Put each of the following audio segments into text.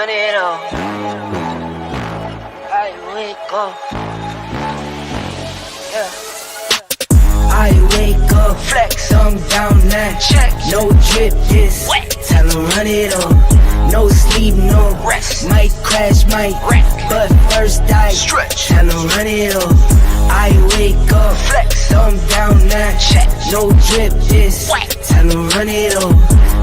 run it all. I wake up. Yeah. I wake up, flex, thumb down now. Check, no drip, this. Wet. Tell 'em run it up. No sleep, no rest. Might crash, might wreck, but first I stretch. Tell 'em run it up. I wake up, flex, thumb down now. Check, no drip, this. Wet. Tell 'em run it up.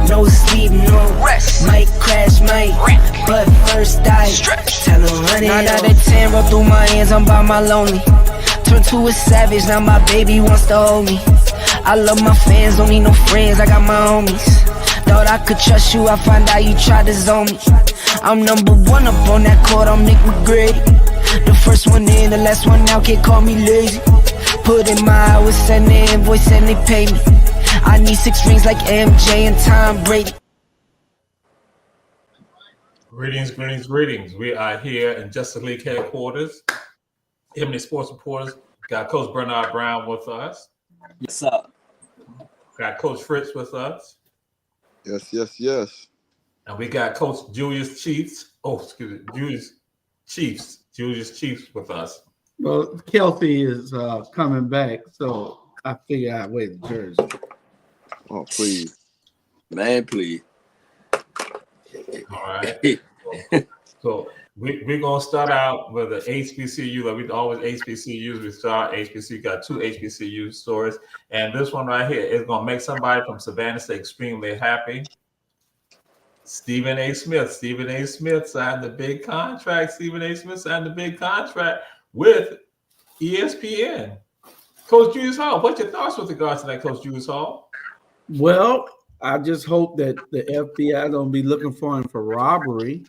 No sleep, no rest. Might crash, might wreck, but first I stretch. Tell 'em run it up. 9 out of 10 roll through my hands, I'm by my lonely. Turned to a savage, now my baby wants to hold me. I love my fans, don't need no friends, I got my homies. Thought I could trust you, I find out you tried to zone me. I'm number one up on that court, I'm Nick McGrady. The first one in, the last one out, can't call me lazy. Put in my hours, send the invoice and they pay me. I need 6 rings like MJ and Tom Brady. Greetings, greetings, greetings. We are here in Justice League headquarters. Ebony Sports Reporters. Got Coach Bernard Brown with us. Yes, sir. Got Coach Fritz with us. Yes, yes, yes. And we got Coach Julius Chiefs. Oh, excuse me, Julius Chiefs with us. Well, Kelsey is coming back, so I figure I'd wear the jersey. Oh, please. Man, please. All right. So we're going to start out with the HBCU. Like we always HBCUs. We start HBCU. Got 2 HBCU stories. And this one right here is going to make somebody from Savannah State extremely happy. Stephen A. Smith. Stephen A. Smith signed the big contract. Stephen A. Smith signed the big contract with ESPN. Coach Julius Hall, what's your thoughts with regards to that, Coach Julius Hall? Well, I just hope that the FBI don't be looking for him for robbery,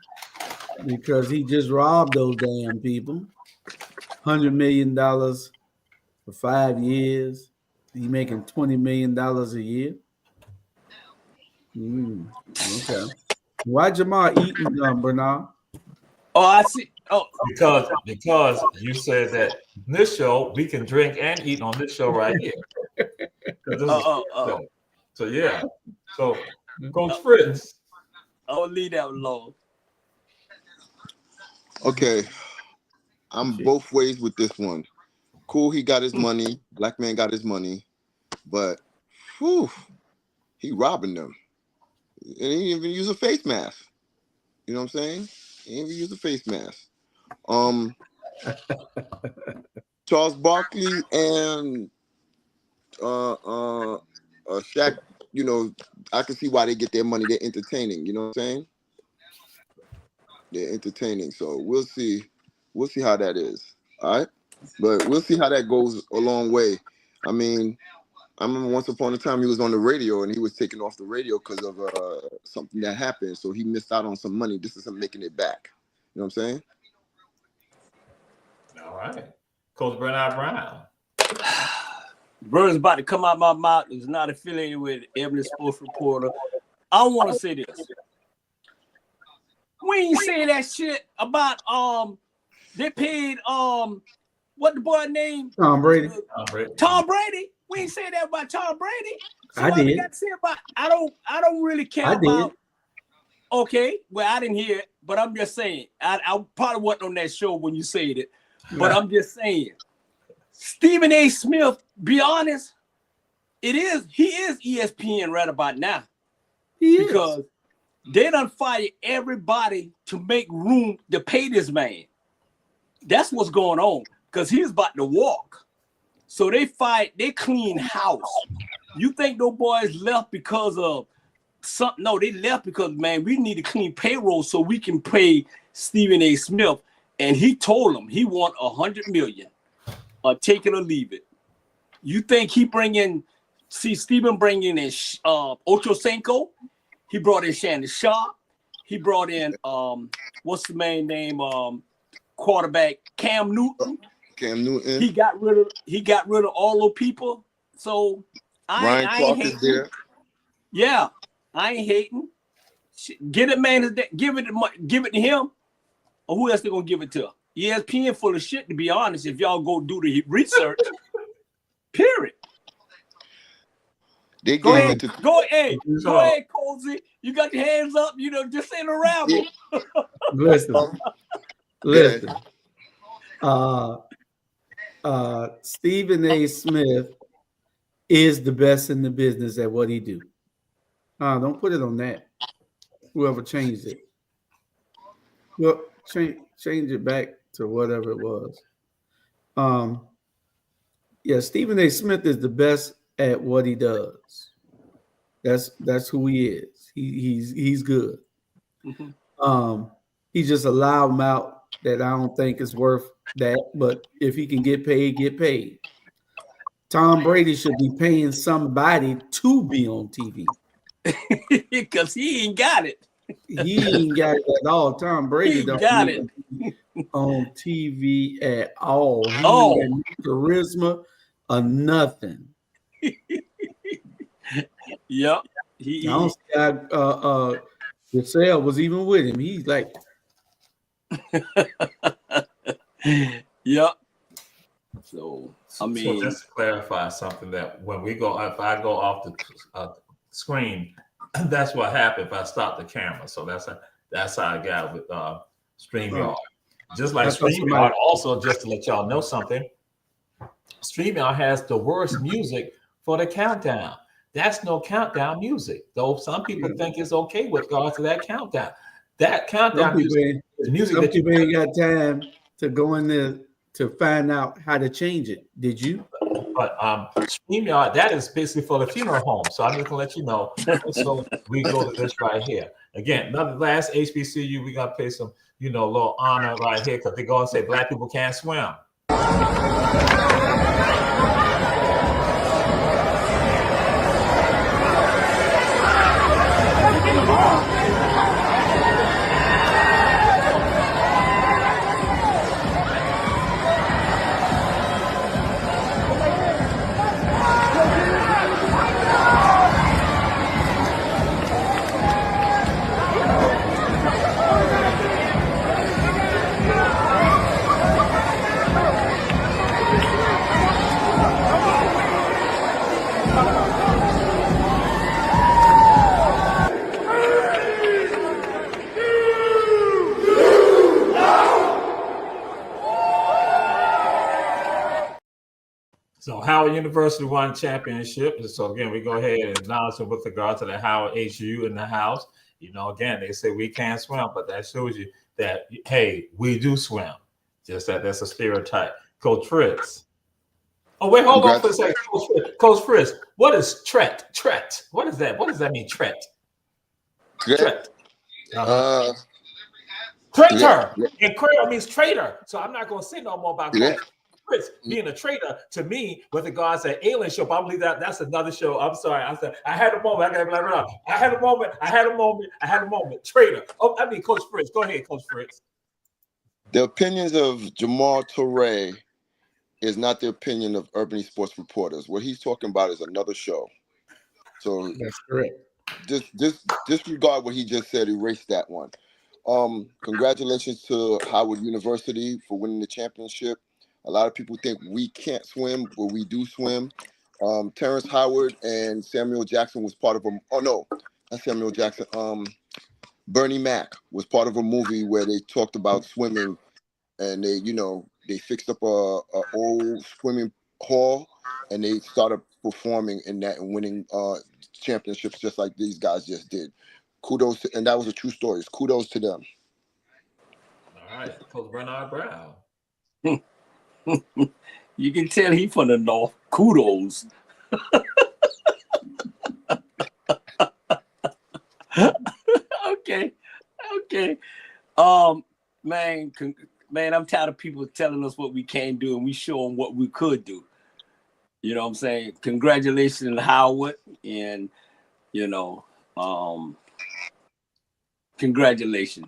because he just robbed those damn people. $100 million for 5 years. He making $20 million a year. Okay. Why Jamal eating, Bernard? Oh, I see. Oh, Because you said that this show we can drink and eat on this show right here. So yeah. So Coach Fritz. I'll leave that alone. Okay. I'm both ways with this one. Cool, he got his money. Black man got his money. But he robbing them. And he didn't even use a face mask. You know what I'm saying? He didn't even use a face mask. Charles Barkley and Shaq, you know, I can see why they get their money. They're entertaining, you know what I'm saying? They're entertaining. So we'll see how that is. All right. But we'll see how that goes a long way. I mean, I remember once upon a time he was on the radio and he was taken off the radio because of something that happened. So he missed out on some money. This is him making it back. You know what I'm saying? All right. Coach Bernard Brown. Words about to come out my mouth is not affiliated with Ebony Sports Reporter. I want to say this. We ain't say that shit about they paid what the boy name? Tom Brady. Tom Brady. We ain't say that about Tom Brady. So I did. Got to say about, I don't really care about. Okay, well I didn't hear it, but I'm just saying. I probably wasn't on that show when you said it, but I'm just saying. Stephen A. Smith, be honest, he is ESPN right about now. Because they done fired everybody to make room to pay this man. That's what's going on. Because he's about to walk. So they clean house. You think those boys left because of something? No, they left because, man, we need to clean payroll so we can pay Stephen A. Smith. And he told them he want $100 million. Take it or leave it. You think he Stephen bringing in Ocho Cinco? He brought in Shannon Sharp. He brought in what's the man name? Quarterback Cam Newton. He got rid of all those people. So I ain't hating. Is there. Yeah, I ain't hating. Get it, man. Give it to him. Or who else they gonna give it to? ESPN full of shit, to be honest. If y'all go do the research, period. They Go gave ahead, it to go ahead, So- go ahead, Cozy. You got your hands up, just in a rabble. Listen. Stephen A. Smith is the best in the business at what he do. Don't put it on that. Whoever changed it. Well, change it back to whatever it was. Yeah, Stephen A. Smith is the best at what he does. That's who he is. He's good. Mm-hmm. He's just a loud mouth that I don't think is worth that. But if he can get paid, get paid. Tom Brady should be paying somebody to be on TV. Because he ain't got it. He ain't got it at all. Tom Brady He don't got need to be on TV at all. He Oh. ain't got no charisma or nothing. Yep. I don't see Giselle was even with him. He's like, yep. So I mean, so just to clarify something, that if I go off the screen, that's what happened if I stop the camera. So that's how I got with StreamYard. Just like StreamYard, also just to let y'all know something, StreamYard has the worst music for the countdown. That's no countdown music, though some people think it's okay with regards to that countdown. That countdown music is music some that you people ain't got time to go in there to find out how to change it. Did you? But StreamYard, that is basically for the funeral home. So I'm just gonna let you know. So we go to this right here. Again, last HBCU, we gotta pay some, little honor right here, because they go and say black people can't swim. So Howard University won championship. So again, we go ahead and acknowledge it with regard to the Howard HU in the house. Again, they say we can't swim, but that shows you that, hey, we do swim. Just that's a stereotype. Coach Fritz. Oh, wait, hold on for a second. Coach Fritz, what is tret? Tret. What is that? What does that mean, tret? Tret. Traitor. And Creole means traitor. So I'm not going to say no more about Coach Fritz being a traitor to me with regards to Alien Show. But I believe that's another show. I'm sorry. I had a moment. I had a moment. Traitor. Oh, I mean, Coach Fritz. Go ahead, Coach Fritz. The opinions of Jamal Touré is not the opinion of Ebony Sports Reporters. What he's talking about is another show. So that's correct. Disregard what he just said. Erase that one. Congratulations to Howard University for winning the championship. A lot of people think we can't swim, but we do swim. Terrence Howard and Samuel Jackson was part of a. Oh no, not Samuel Jackson. Bernie Mac was part of a movie where they talked about swimming, and they fixed up a old swimming hall, and they started performing in that and winning championships just like these guys just did. Kudos and that was a true story. Kudos to them. All right, Coach Bernard Brown. You can tell he from the north. Kudos. Okay. Man, I'm tired of people telling us what we can't do, and we show them what we could do. You know what I'm saying? Congratulations to Howard, and congratulations.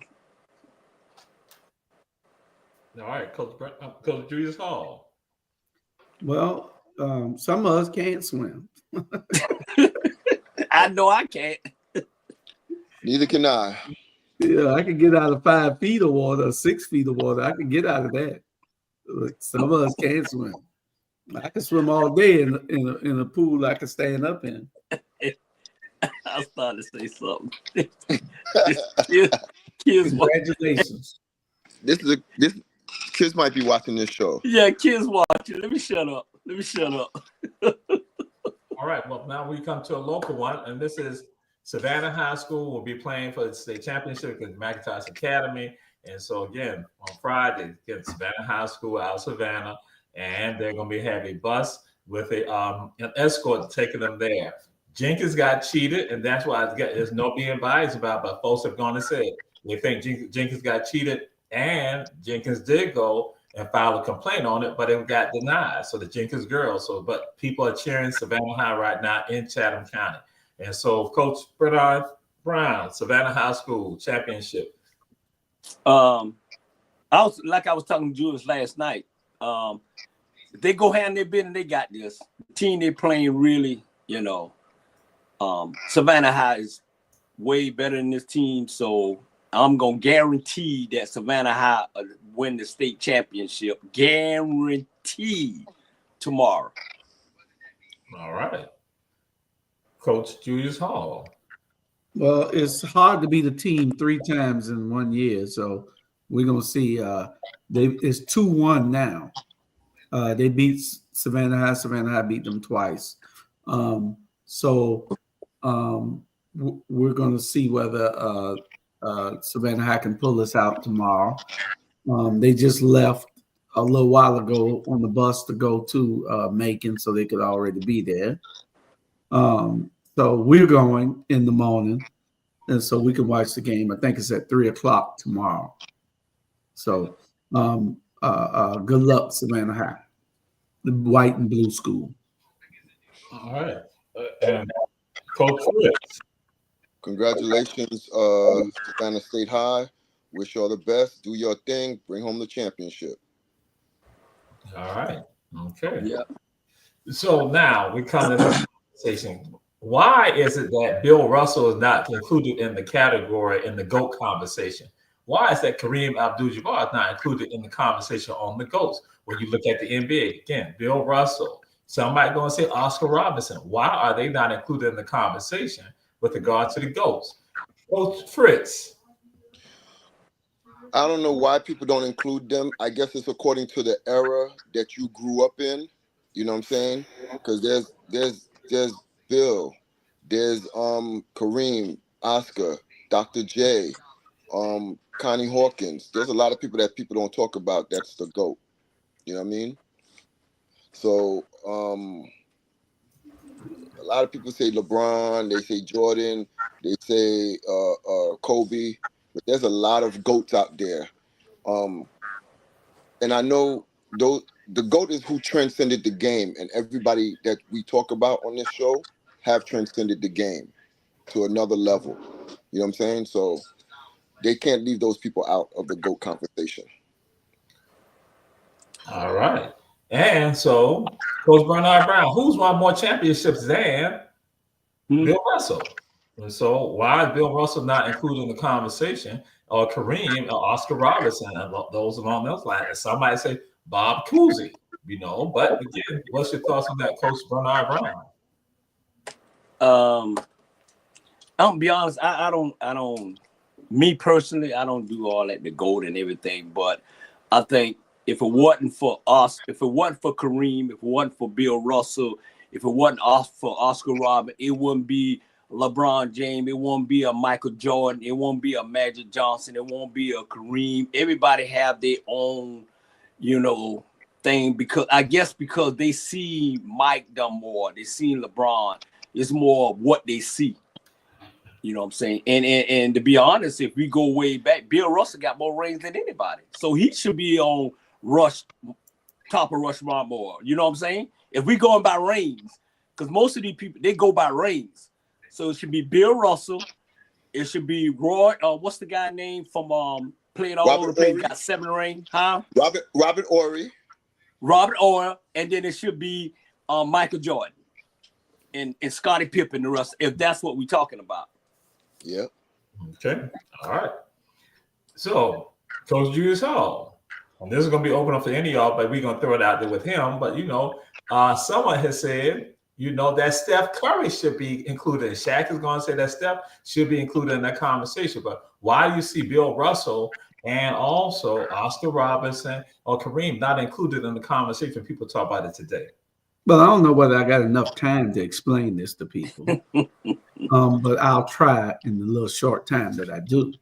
All right, Coach Julius Hall. Well, some of us can't swim. I know I can't. Neither can I. Yeah, I can get out of 5 feet of water, 6 feet of water. I can get out of that. But some of us can't swim. I can swim all day in a pool I can stand up in. I started to say something. kids watch. Congratulations. This kids might be watching this show. Yeah, kids watching. Let me shut up. All right. Well, now we come to a local one, and this is Savannah High School will be playing for the state championship against McIntosh Academy. And so again, on Friday, again, Savannah High School out of Savannah, and they're going to have a bus with an escort taking them there. Jenkins got cheated, and that's why there's no being biased about it, but folks have gone and said they think Jenkins got cheated, and Jenkins did go and file a complaint on it, but it got denied. So the Jenkins girls, but people are cheering Savannah High right now in Chatham County. And so Coach Bernard Brown, Savannah High School championship. I was talking to Julius last night. If they go hand their business, they got this. The team they playing really, Savannah High is way better than this team. So I'm gonna guarantee that Savannah High win the state championship. Guaranteed tomorrow. All right. Coach Julius Hall. Well, it's hard to beat a team 3 times in 1 year, so we're gonna see. It's 2-1 now. They beat Savannah High. Savannah High beat them twice. We're gonna see whether Savannah High can pull this out tomorrow. They just left a little while ago on the bus to go to Macon, so they could already be there. So we're going in the morning, and so we can watch the game. I think it's at 3:00 tomorrow. So good luck, Savannah High, the white and blue school. All right. And Coach Fritz. Congratulations, Savannah State High. Wish you all the best. Do your thing. Bring home the championship. All right. Okay. Yeah. So now we come to the conversation. Why is it that Bill Russell is not included in the category in the GOAT conversation? Why is that Kareem Abdul-Jabbar is not included in the conversation on the GOATs? When you look at the NBA, again, Bill Russell, somebody going to say Oscar Robertson. Why are they not included in the conversation with regard to the GOATs? Coach Fritz. I don't know why people don't include them. I guess it's according to the era that you grew up in. You know what I'm saying? Because there's Bill, there's Kareem, Oscar, Dr. J, Connie Hawkins. There's a lot of people that people don't talk about. That's the GOAT. You know what I mean? So a lot of people say LeBron, they say Jordan, they say Kobe, but there's a lot of GOATs out there. And I know the GOAT is who transcended the game, and everybody that we talk about on this show have transcended the game to another level. You know what I'm saying? So they can't leave those people out of the GOAT conversation. All right. And so, Coach Bernard Brown, who's won more championships than Bill Russell? And so, why is Bill Russell not included in the conversation? Or Kareem or Oscar Robertson, and those along those lines? And somebody say Bob Cousy, But again, what's your thoughts on that, Coach Bernard Brown? I'll be honest. I don't. Me personally, I don't do all that, the GOAT and everything. But I think if it wasn't for us, if it wasn't for Kareem, if it wasn't for Bill Russell, if it wasn't for Oscar Robertson, it wouldn't be LeBron James. It won't be a Michael Jordan. It won't be a Magic Johnson. It won't be a Kareem. Everybody have their own, thing, because they see Mike done more. They see LeBron. It's more of what they see. You know what I'm saying? And to be honest, if we go way back, Bill Russell got more rings than anybody. So he should be on top of Rushmore more. You know what I'm saying? If we going by rings, because most of these people, they go by rings. So it should be Bill Russell. It should be Roy. What's the guy name from playing all over the place? Got 7 rings, huh? Robert Horry. Robert Horry, and then it should be Michael Jordan and Scottie Pippen, the rest. If that's what we're talking about. Yeah. Okay. All right. So, Coach Julius Hall, and this is going to be open up for any of y'all, but we're going to throw it out there with him. But someone has said that Steph Curry should be included. And Shaq is going to say that Steph should be included in that conversation. But why do you see Bill Russell and also Oscar Robertson or Kareem not included in the conversation? People talk about it today. Well, I don't know whether I got enough time to explain this to people, but I'll try in the little short time that I do.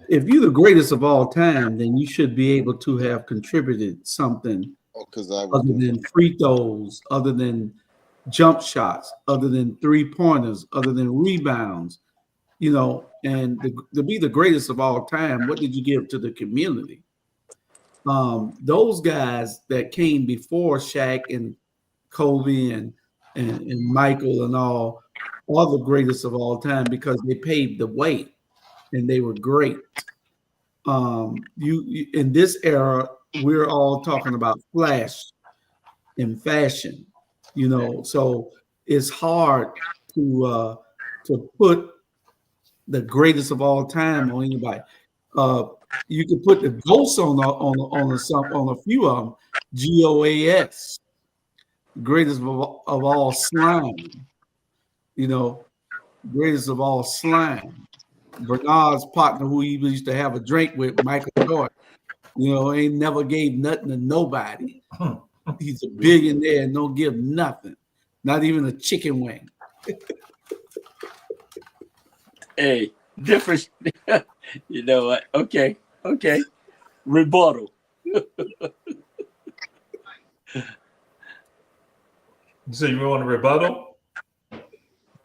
If you're the greatest of all time, then you should be able to have contributed something other than free throws, other than jump shots, other than 3-pointers, other than rebounds, and to be the greatest of all time, what did you give to the community? Those guys that came before Shaq and Kobe and Michael and all are the greatest of all time because they paved the way and they were great. You in this era, we're all talking about flash and fashion, so it's hard to put the greatest of all time on anybody. You could put the ghosts on a few of them. GOAS, greatest of all slime. Greatest of all slime. Bernard's partner, who he used to have a drink with, Michael Jordan, ain't never gave nothing to nobody. He's a billionaire and don't give nothing, not even a chicken wing. Hey, different. You know what? Okay. Rebuttal. So you want a rebuttal?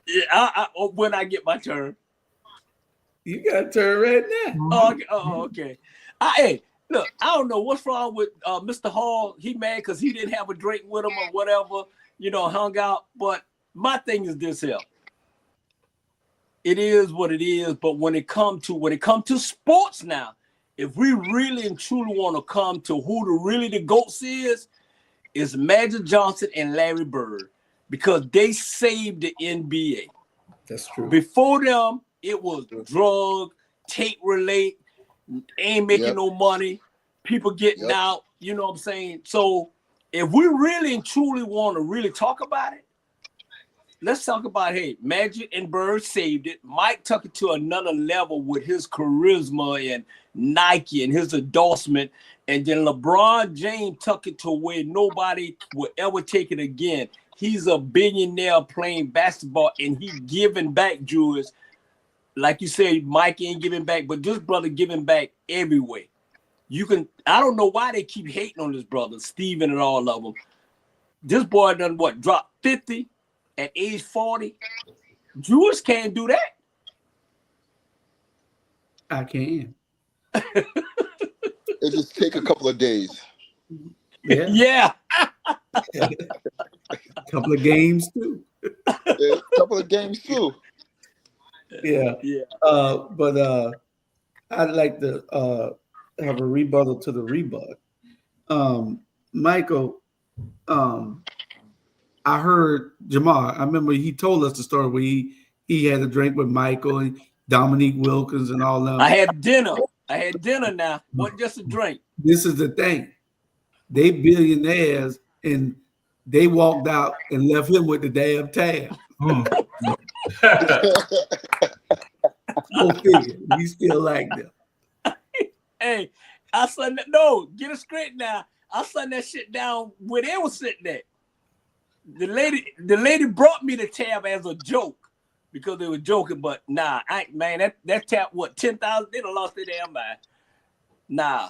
Yeah, I when I get my turn. You got a turn right now. Okay. Hey, look, I don't know what's wrong with Mr. Hall. He mad because he didn't have a drink with him or whatever, hung out. But my thing is this here. It is what it is. But when it comes to sports now, if we really and truly want to come to who the GOATs is Magic Johnson and Larry Bird, because they saved the NBA. That's true. Before them, it was drug, tape relate, ain't making no money, people getting out, you know what I'm saying? So if we really and truly want to really talk about it, let's talk about, hey, Magic and Bird saved it. Mike took it to another level with his charisma and Nike and his endorsement. And then LeBron James took it to where nobody will ever take it again. He's a billionaire playing basketball and he's giving back, Julius. Like you say, Mike ain't giving back, but this brother giving back everywhere. I don't know why they keep hating on this brother, Steven and all of them. This boy done dropped 50 at age 40. Julius can't do that. I can. It just take a couple of days. Yeah. A couple of games too. Yeah. But I'd like to have a rebuttal to the rebut. Michael, I heard Jamar. I remember he told us the story where he had a drink with Michael and Dominique Wilkins and all them. I had dinner now. Wasn't just a drink. This is the thing. They billionaires and they walked out and left him with the damn tab. Go figure. We still like them. Hey, I said no. Get it straight now. I sent that shit down where they were sitting at. The lady brought me the tab as a joke because they were joking, but nah, that tab, what, 10,000? They done lost their damn mind. Nah.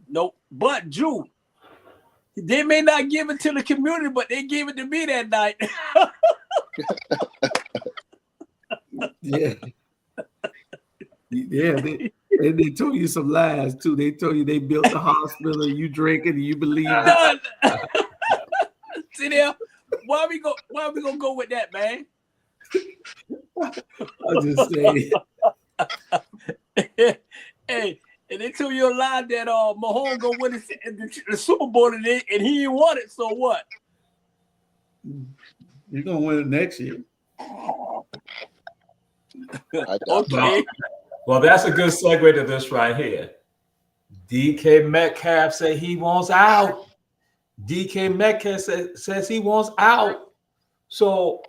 Nope. But Drew, they may not give it to the community, but they gave it to me that night. Yeah. They told you some lies too. They told you they built the hospital and you drinking and you believe it. See there? Why we gonna go with that, man? I'm just saying. Hey, and they told you a lie that Mahomes gonna win the Super Bowl and he didn't want it. So what? You're gonna win it next year. Okay. Well, that's a good segue to this right here. DK Metcalf said he wants out. DK Metcalf says he wants out. So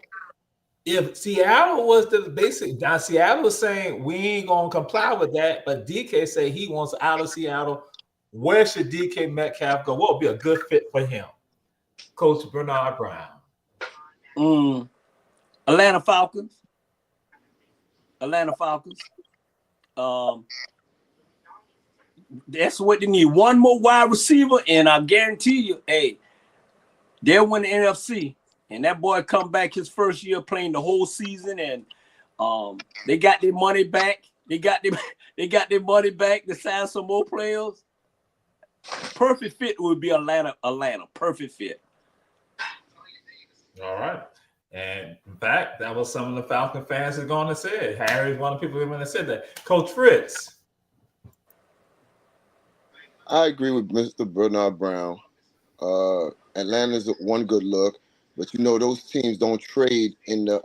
if Seattle was the basic, now Seattle was saying we ain't gonna comply with that, but DK say he wants out of Seattle. Where should DK Metcalf go? What would be a good fit for him? Coach Bernard Brown. Atlanta Falcons. That's what they need. One more wide receiver, and I guarantee you, hey, they'll win the NFC. And that boy come back his first year playing the whole season, and they got their money back. They got their money back to sign some more players. Perfect fit would be Atlanta. Perfect fit. All right. And in fact, that was some of the Falcon fans that going to say it. Harry's one of the people who said that. Coach Fritz. I agree with Mr. Bernard Brown. Atlanta's one good look, but you know those teams don't trade in the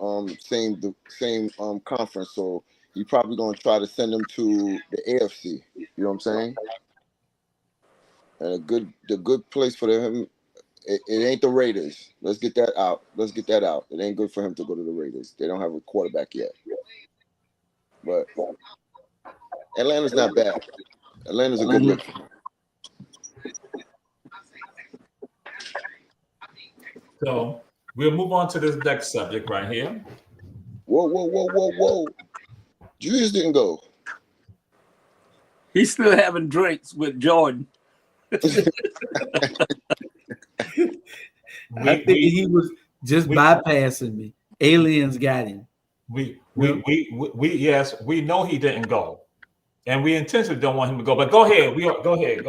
same conference, so you're probably going to try to send them to the AFC. You know what I'm saying? And the good place for them, it ain't the Raiders. Let's get that out. It ain't good for him to go to the Raiders. They don't have a quarterback yet. But Atlanta's not bad. Atlanta's a good look. So we'll move on to this next subject right here. Whoa. Julius didn't go. He's still having drinks with Jordan. I think he was just bypassing me. Aliens got him. Yes, we know he didn't go, and we intentionally don't want him to go. But go ahead. Go ahead.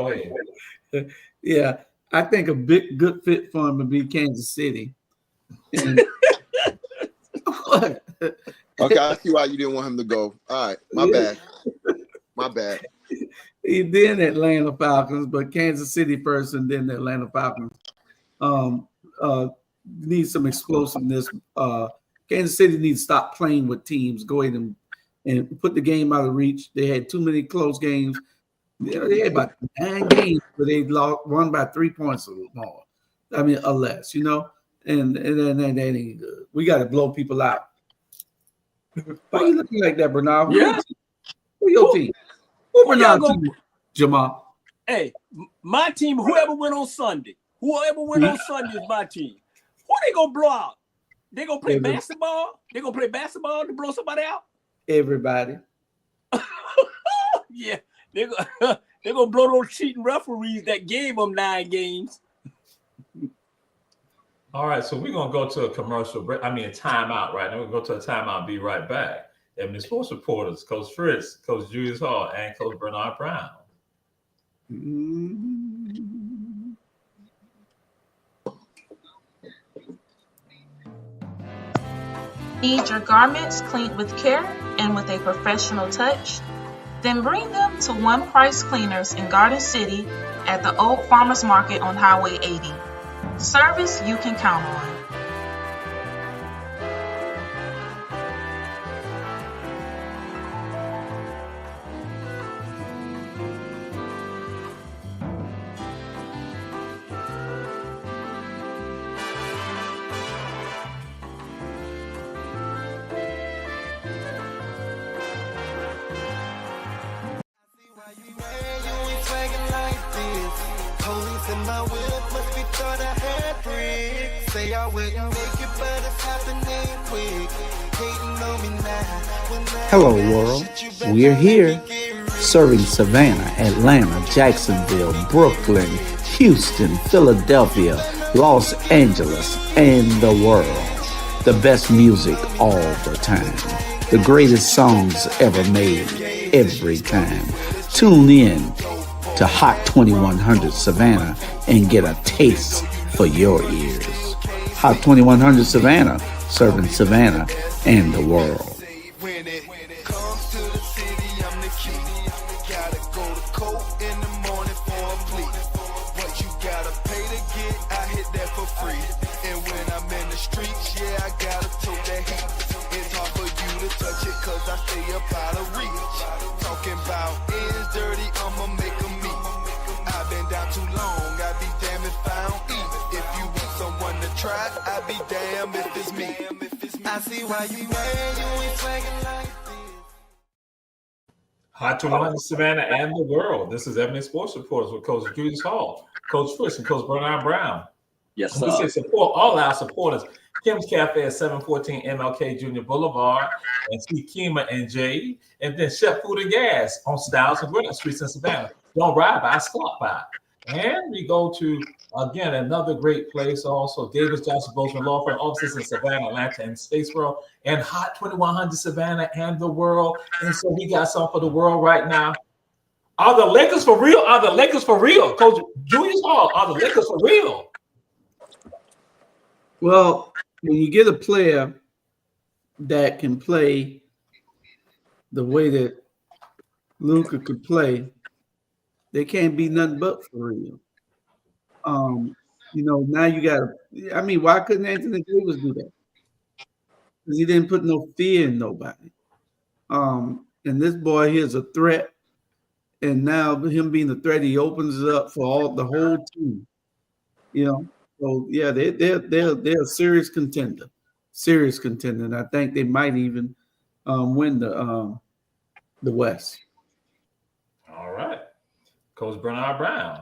Yeah, I think a good fit for him would be Kansas City. And, okay, I see why you didn't want him to go. All right, my bad. He then Atlanta Falcons, but Kansas City first, and then the Atlanta Falcons. Need some explosiveness. Kansas City needs to stop playing with teams. Go ahead and put the game out of reach. They had too many close games. They had about 9 games where they won by 3 points or more. I mean, or less, you know. And that ain't good. We got to blow people out. Why are you looking like that, Bernard? Who your team? Who Bernard team? Jamal. Hey, my team, whoever went on Sunday is my team. Who they gonna blow out? They gonna play basketball? They gonna play basketball to blow somebody out? Everybody. Yeah, they're gonna blow those cheating referees that gave them 9 games. All right, so we're gonna go to a commercial break. A timeout, right? Then we're gonna go to a timeout and be right back. Ebony Sports Reporters, Coach Fritz, Coach Julius Hall, and Coach Bernard Brown. Need your garments cleaned with care and with a professional touch? Then bring them to One Price Cleaners in Garden City at the Old Farmers Market on Highway 80. Service you can count on. Hello world, we're here serving Savannah, Atlanta, Jacksonville, Brooklyn, Houston, Philadelphia, Los Angeles, and the world. The best music all the time. The greatest songs ever made, every time. Tune in to Hot 2100 Savannah and get a taste for your ears. Hot 2100 Savannah, serving Savannah and the world. Too long, I be damn if I don't eat. damn if it's me. I see why you mad, you ain't swaggin' like this. Hot to One, Savannah, and the world. This is Ebony Sports Reporters with Coach Julius Hall, Coach Fritz, and Coach Bernard Brown. Yes, We say sir. support all our supporters. Kim's Cafe at 714 MLK Junior Boulevard, and see Kima and Jay, and then Chef Food and Gas on Styles and Gwinnett Streets in Savannah. Don't ride by, stop by. And we go to, again, another great place also, Davis Johnson Bozeman Law Firm offices in Savannah, Atlanta, and Statesboro, and Hot 2100 Savannah and the world. And so we got something for the world right now. Are the Lakers for real? Are the Lakers for real? Coach Julius Hall, are the Lakers for real? Well, when you get a player that can play the way that Luka could play, they can't be nothing but for real. Now you got – I mean, why couldn't Anthony Davis do that? Because he didn't put no fear in nobody. And this boy here is a threat, and now him being a threat, he opens it up for the whole team. So yeah, they're a serious contender, and I think they might even win the West. All right, Coach Bernard Brown.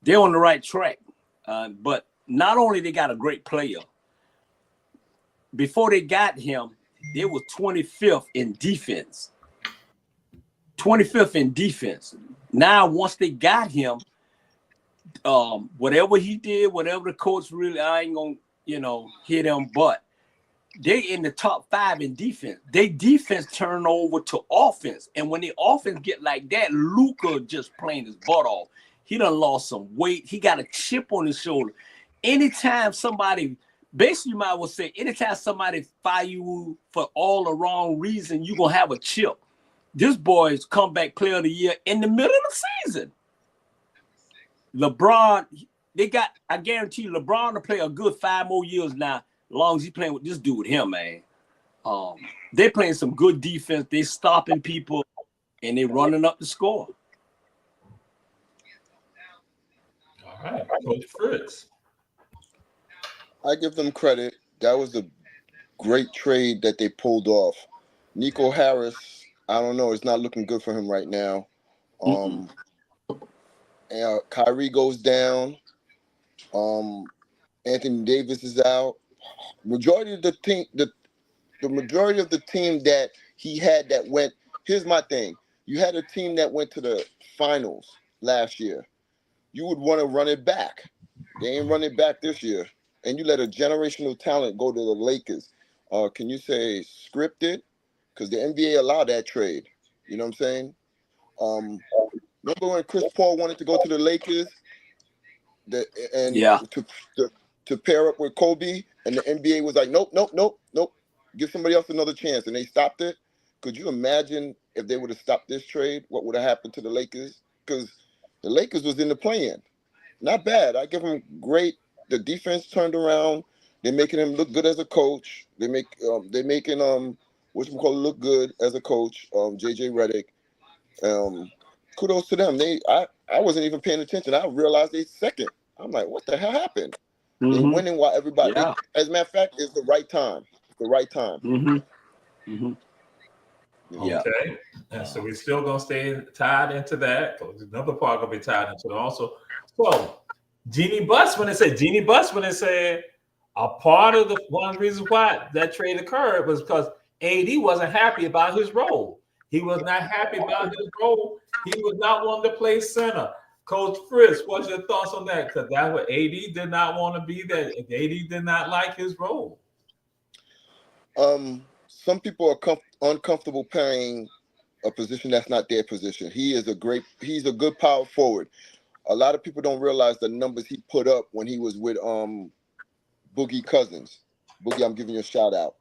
They're on the right track, but not only they got a great player. Before they got him, they were 25th in defense. 25th in defense. Now, once they got him, whatever he did, whatever the coach really, I ain't gonna, hit him, but they in the top 5 in defense. They defense turn over to offense. And when the offense get like that, Luka just playing his butt off. He done lost some weight. He got a chip on his shoulder. Anytime somebody, basically you might well say, anytime somebody fire you for all the wrong reason, you're going to have a chip. This boy's comeback player of the year in the middle of the season. LeBron, I guarantee you, LeBron will play a good 5 more years now, as long as he's playing with this dude with him, man. They're playing some good defense. They're stopping people, and they're running up the score. All right, Coach Fritz. I give them credit. That was a great trade that they pulled off. Nico Harris, I don't know. It's not looking good for him right now. Kyrie goes down. Anthony Davis is out. Majority of the team, the majority of the team that he had that went. Here's my thing: you had a team that went to the finals last year. You would want to run it back. They ain't run it back this year, and you let a generational talent go to the Lakers. Can you say scripted? Because the NBA allowed that trade. You know what I'm saying? Remember when Chris Paul wanted to go to the Lakers? To pair up with Kobe, and the NBA was like, nope. Give somebody else another chance, and they stopped it. Could you imagine if they would have stopped this trade? What would have happened to the Lakers? Because the Lakers was in the play-in. Not bad. I give them great. The defense turned around. They're making him look good as a coach. They're making look good as a coach. JJ Redick. Kudos to them. I wasn't even paying attention. I realized they second. I'm like, what the hell happened? They winning while everybody. As a matter of fact, it's the right time. The right time. Okay. And so we're still gonna stay tied into that. Another part gonna be tied into it also. So Jeannie Buss, when it said a part of one of the reasons why that trade occurred was because AD wasn't happy about his role. He was not happy about his role. He was not wanting to play center. Coach Fritz, what's your thoughts on that? Because that's what AD did not want to be there. AD did not like his role. Some people are uncomfortable playing a position that's not their position. He's a good power forward. A lot of people don't realize the numbers he put up when he was with Boogie Cousins. Boogie, I'm giving you a shout out.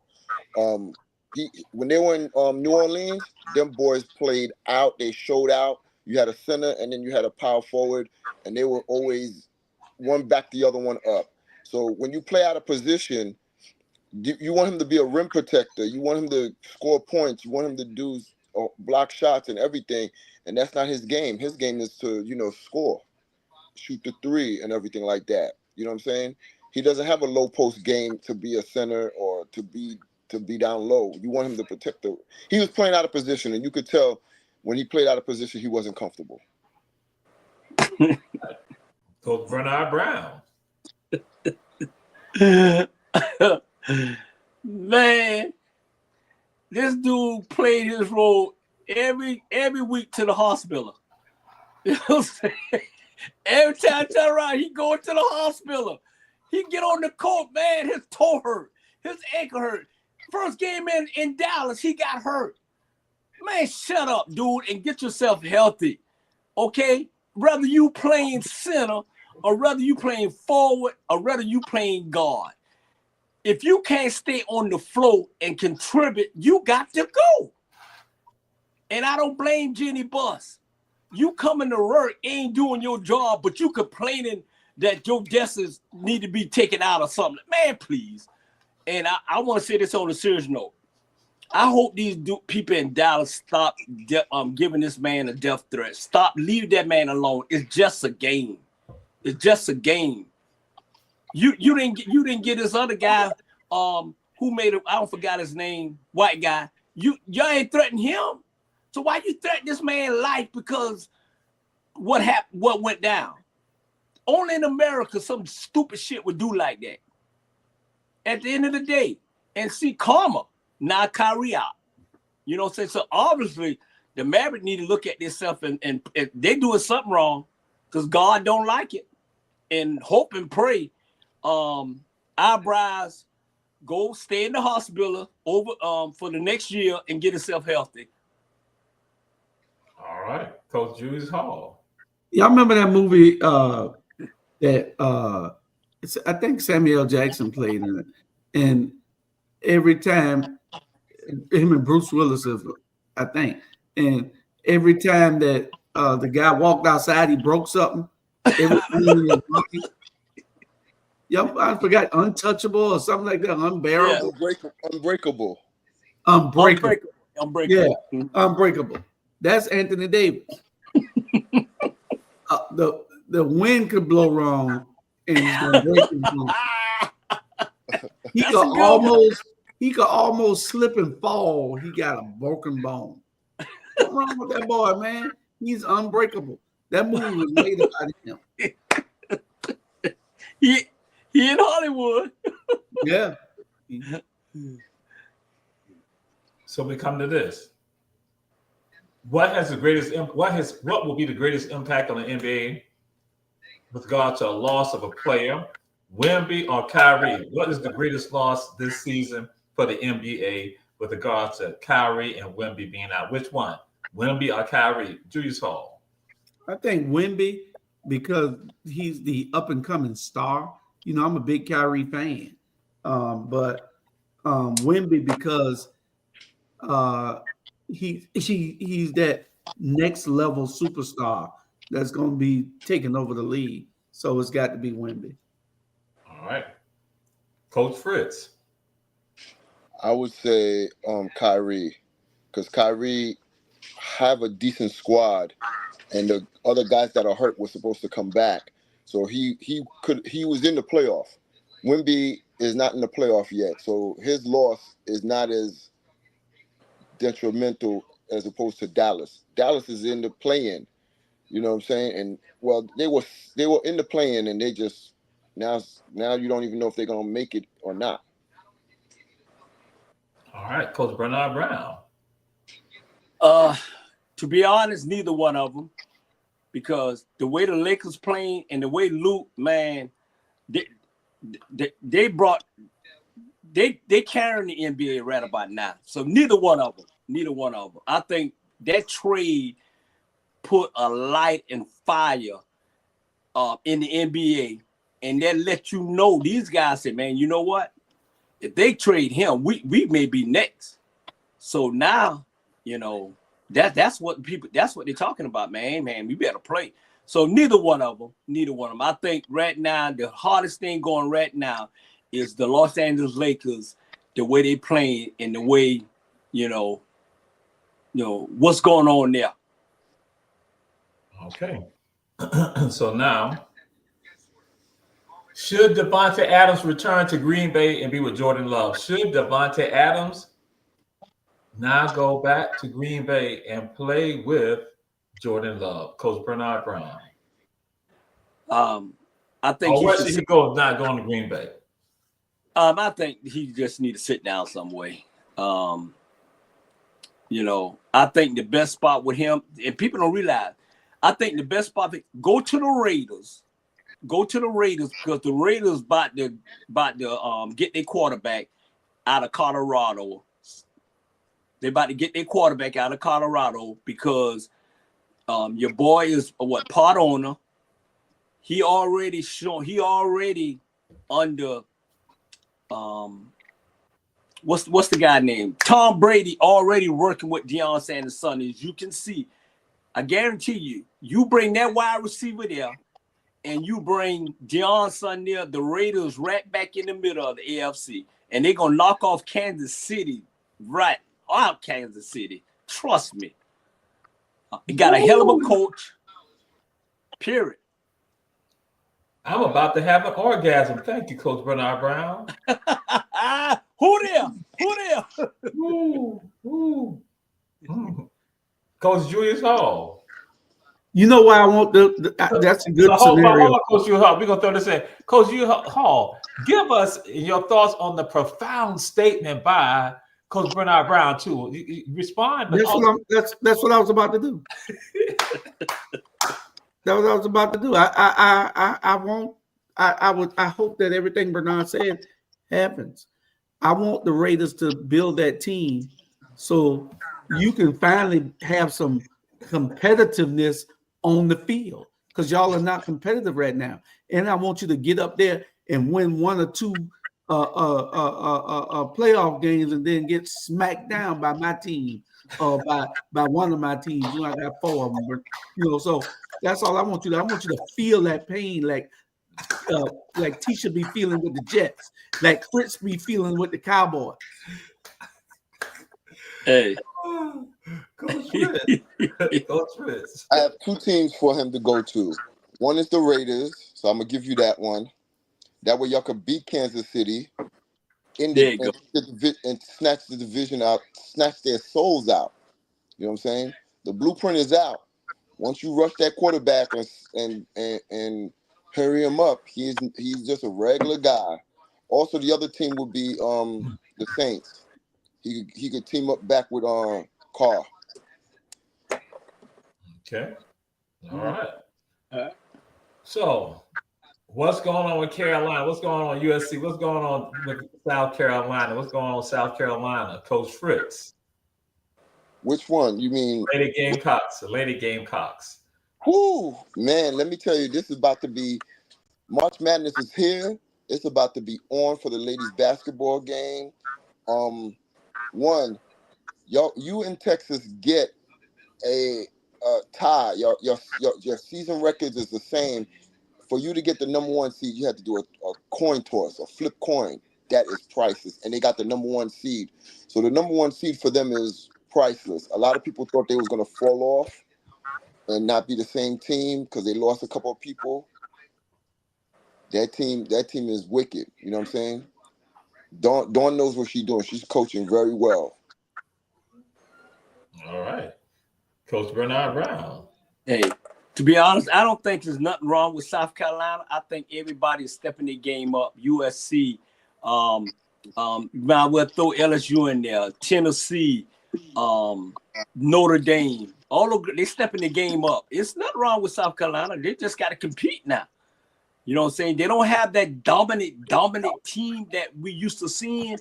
When they were in New Orleans, them boys played out. They showed out. You had a center, and then you had a power forward, and they were always one back the other one up. So when you play out of position, you want him to be a rim protector. You want him to score points. You want him to do block shots and everything, and that's not his game. His game is to, score, shoot the three and everything like that. You know what I'm saying? He doesn't have a low post game to be a center or to be down low. You want him to protect the. He was playing out of position, and you could tell when he played out of position, he wasn't comfortable. Coach Bernard Brown. Man, this dude played his role every week to the hospital. You know what I'm saying? Every time I turn around, he going to the hospital. He get on the court, man, his toe hurt, his ankle hurt. First game in Dallas, he got hurt. Man, shut up, dude, and get yourself healthy, okay? Whether you playing center or whether you playing forward or whether you playing guard. If you can't stay on the floor and contribute, you got to go. And I don't blame Jenny Buss. You coming to work, ain't doing your job, but you complaining that your desks need to be taken out or something. Man, please. And I want to say this on a serious note. I hope these people in Dallas stop giving this man a death threat. Stop, leave that man alone. It's just a game. It's just a game. You didn't get this other guy who made it. I don't forgot his name. White guy. Y'all ain't threatened him. So why you threaten this man's life because what happened? What went down? Only in America some stupid shit would do like that. At the end of the day, and see karma. Now Kyrie out. You know what I'm saying? So obviously the Maverick need to look at themselves and they doing something wrong because God don't like it. And hope and pray Eyebrows go stay in the hospital over for the next year and get himself healthy. All right, Coach Julius Hall. Y'all remember that movie I think Samuel Jackson played in it, and every time him and Bruce Willis, I think, and every time that the guy walked outside, he broke something. Yep, I forgot Untouchable or something like that. Unbearable, Unbreakable. Yeah, Unbreakable. That's Anthony Davis. The wind could blow wrong, and he's gonna break his bone. He could almost slip and fall. He got a broken bone. What's wrong with that boy, man? He's unbreakable. That movie was made about him. He in Hollywood. Yeah. So we come to this. What will be the greatest impact on the NBA with regard to a loss of a player, Wemby or Kyrie? What is the greatest loss this season for the NBA with regard to Kyrie and Wemby being out? Which one, Wemby or Kyrie? Julius Hall. I think Wemby, because he's the up and coming star. You know, I'm a big Kyrie fan, but Wemby because he's that next level superstar that's going to be taking over the league. So it's got to be Wemby. All right, Coach Fritz. I would say Kyrie, because Kyrie have a decent squad, and the other guys that are hurt were supposed to come back. So he was in the playoff. Wemby is not in the playoff yet, so his loss is not as detrimental as opposed to Dallas. Dallas is in the play-in, you know what I'm saying? And well, they were in the play-in, and they just now you don't even know if they're gonna make it or not. All right, Coach Bernard Brown. To be honest, neither one of them, because the way the Lakers playing and the way Luke, man, they carrying the NBA right about now. So neither one of them. I think that trade put a light and fire in the NBA, and that let you know these guys say, man, you know what? If they trade him, we may be next. So now, you know, that's what they're talking about, man. We better play. So neither one of them. I think right now the hardest thing going right now is the Los Angeles Lakers, the way they playing and the way, you know what's going on there. Okay. So now Should Devontae Adams return to Green Bay and be with Jordan Love? Should Devontae Adams now go back to Green Bay and play with Jordan Love? Coach Bernard Brown. I think where should he go? Not going to Green Bay. I think he just need to sit down some way. You know, I think the best spot with him, and people don't realize, I think the best spot go to the Raiders. Go to the Raiders because the Raiders about to get their quarterback out of Colorado. They're about to get their quarterback out of Colorado because your boy is part owner. He already under what's the guy name? Tom Brady already working with Deion Sanders' son. As you can see, I guarantee you bring that wide receiver there and you bring Deion's son there, the Raiders right back in the middle of the AFC. And they're gonna knock off Kansas City right out Kansas City. Trust me. He got a hell of a coach. Period. I'm about to have an orgasm. Thank you, Coach Bernard Brown. Who there? Coach Julius Hall. You know why I want that's a good scenario. Hold on, Coach Julius Hall. We're going to throw this in. Coach Julius Hall, give us your thoughts on the profound statement by Coach Bernard Brown, too. Respond. That's what I was about to do. That's what I was about to do. I hope that everything Bernard said happens. I want the Raiders to build that team so you can finally have some competitiveness on the field because y'all are not competitive right now. And I want you to get up there and win one or two playoff games and then get smacked down by my team or by one of my teams. You know, I got 4 of them, but so that's all I want you to. I want you to feel that pain like Tisha be feeling with the Jets, like Fritz be feeling with the Cowboys. Hey, Coach Fritz. I have 2 teams for him to go to. One is the Raiders, so I'm gonna give you that one. That way y'all could beat Kansas City and snatch the division out, snatch their souls out. You know what I'm saying? The blueprint is out. Once you rush that quarterback and hurry him up, he's just a regular guy. Also, the other team would be the Saints. He could team up back with Carr. Okay. All right. So, what's going on with Carolina? What's going on with USC? What's going on with South Carolina? What's going on with South Carolina? Coach Fritz. Which one? You mean Lady Gamecocks. Whoo, man, let me tell you, this is about to be March Madness is here. It's about to be on for the ladies basketball game. One, you in Texas get a tie. Your season records is the same. For you to get the number 1 seed, you have to do a coin toss, a flip coin. That is priceless. And they got the number 1 seed. So the number 1 seed for them is priceless. A lot of people thought they was going to fall off and not be the same team because they lost a couple of people. That team is wicked. You know what I'm saying? Dawn knows what she's doing. She's coaching very well. All right. Coach Bernard Brown. Hey, to be honest, I don't think there's nothing wrong with South Carolina. I think everybody is stepping their game up. USC, might well throw LSU in there. Tennessee, Notre Dame. They stepping the game up. It's nothing wrong with South Carolina. They just got to compete now. You know what I'm saying? They don't have that dominant team that we used to seeing,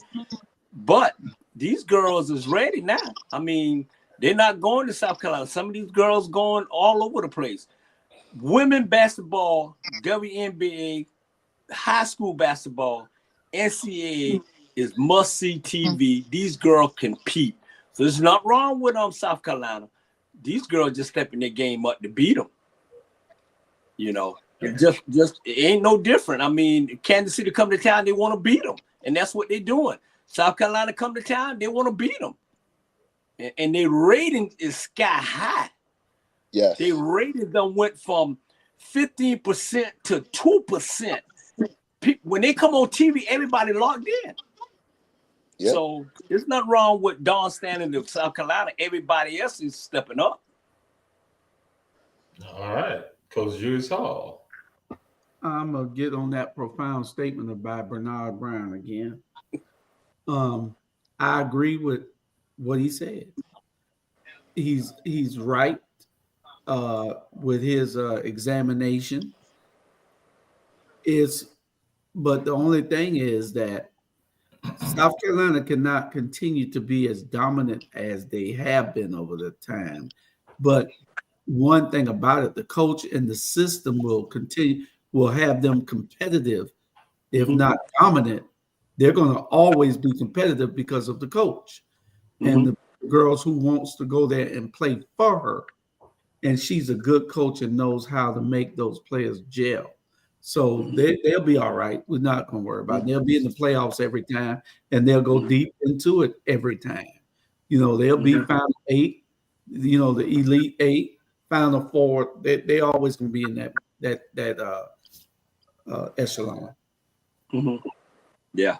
but these girls is ready now. I mean, they're not going to South Carolina. Some of these girls going all over the place. Women basketball, WNBA, high school basketball, NCAA is must-see TV. These girls compete. So there's nothing wrong with South Carolina. These girls just stepping their game up to beat them. You know, it ain't no different. I mean, Kansas City come to town, they want to beat them, and that's what they're doing. South Carolina come to town, they want to beat them, and their rating is sky high. Yes, their rating done went from 15% to 2%. when they come on TV, everybody locked in. Yep. So there's nothing wrong with Dawn standing in South Carolina. Everybody else is stepping up. All right, Coach Julius Hall. I'm gonna get on that profound statement by Bernard Brown again. I agree with what he said. He's right with his examination. But the only thing is that South Carolina cannot continue to be as dominant as they have been over the time. But one thing about it, the coach and the system will have them competitive, if not dominant. They're going to always be competitive because of the coach and the girls who wants to go there and play for her. And she's a good coach and knows how to make those players gel. So they'll be all right. We're not going to worry about it. They'll be in the playoffs every time, and they'll go deep into it every time. They'll be Final 8, the Elite 8, Final 4. They always going to be in that echelon. Yeah.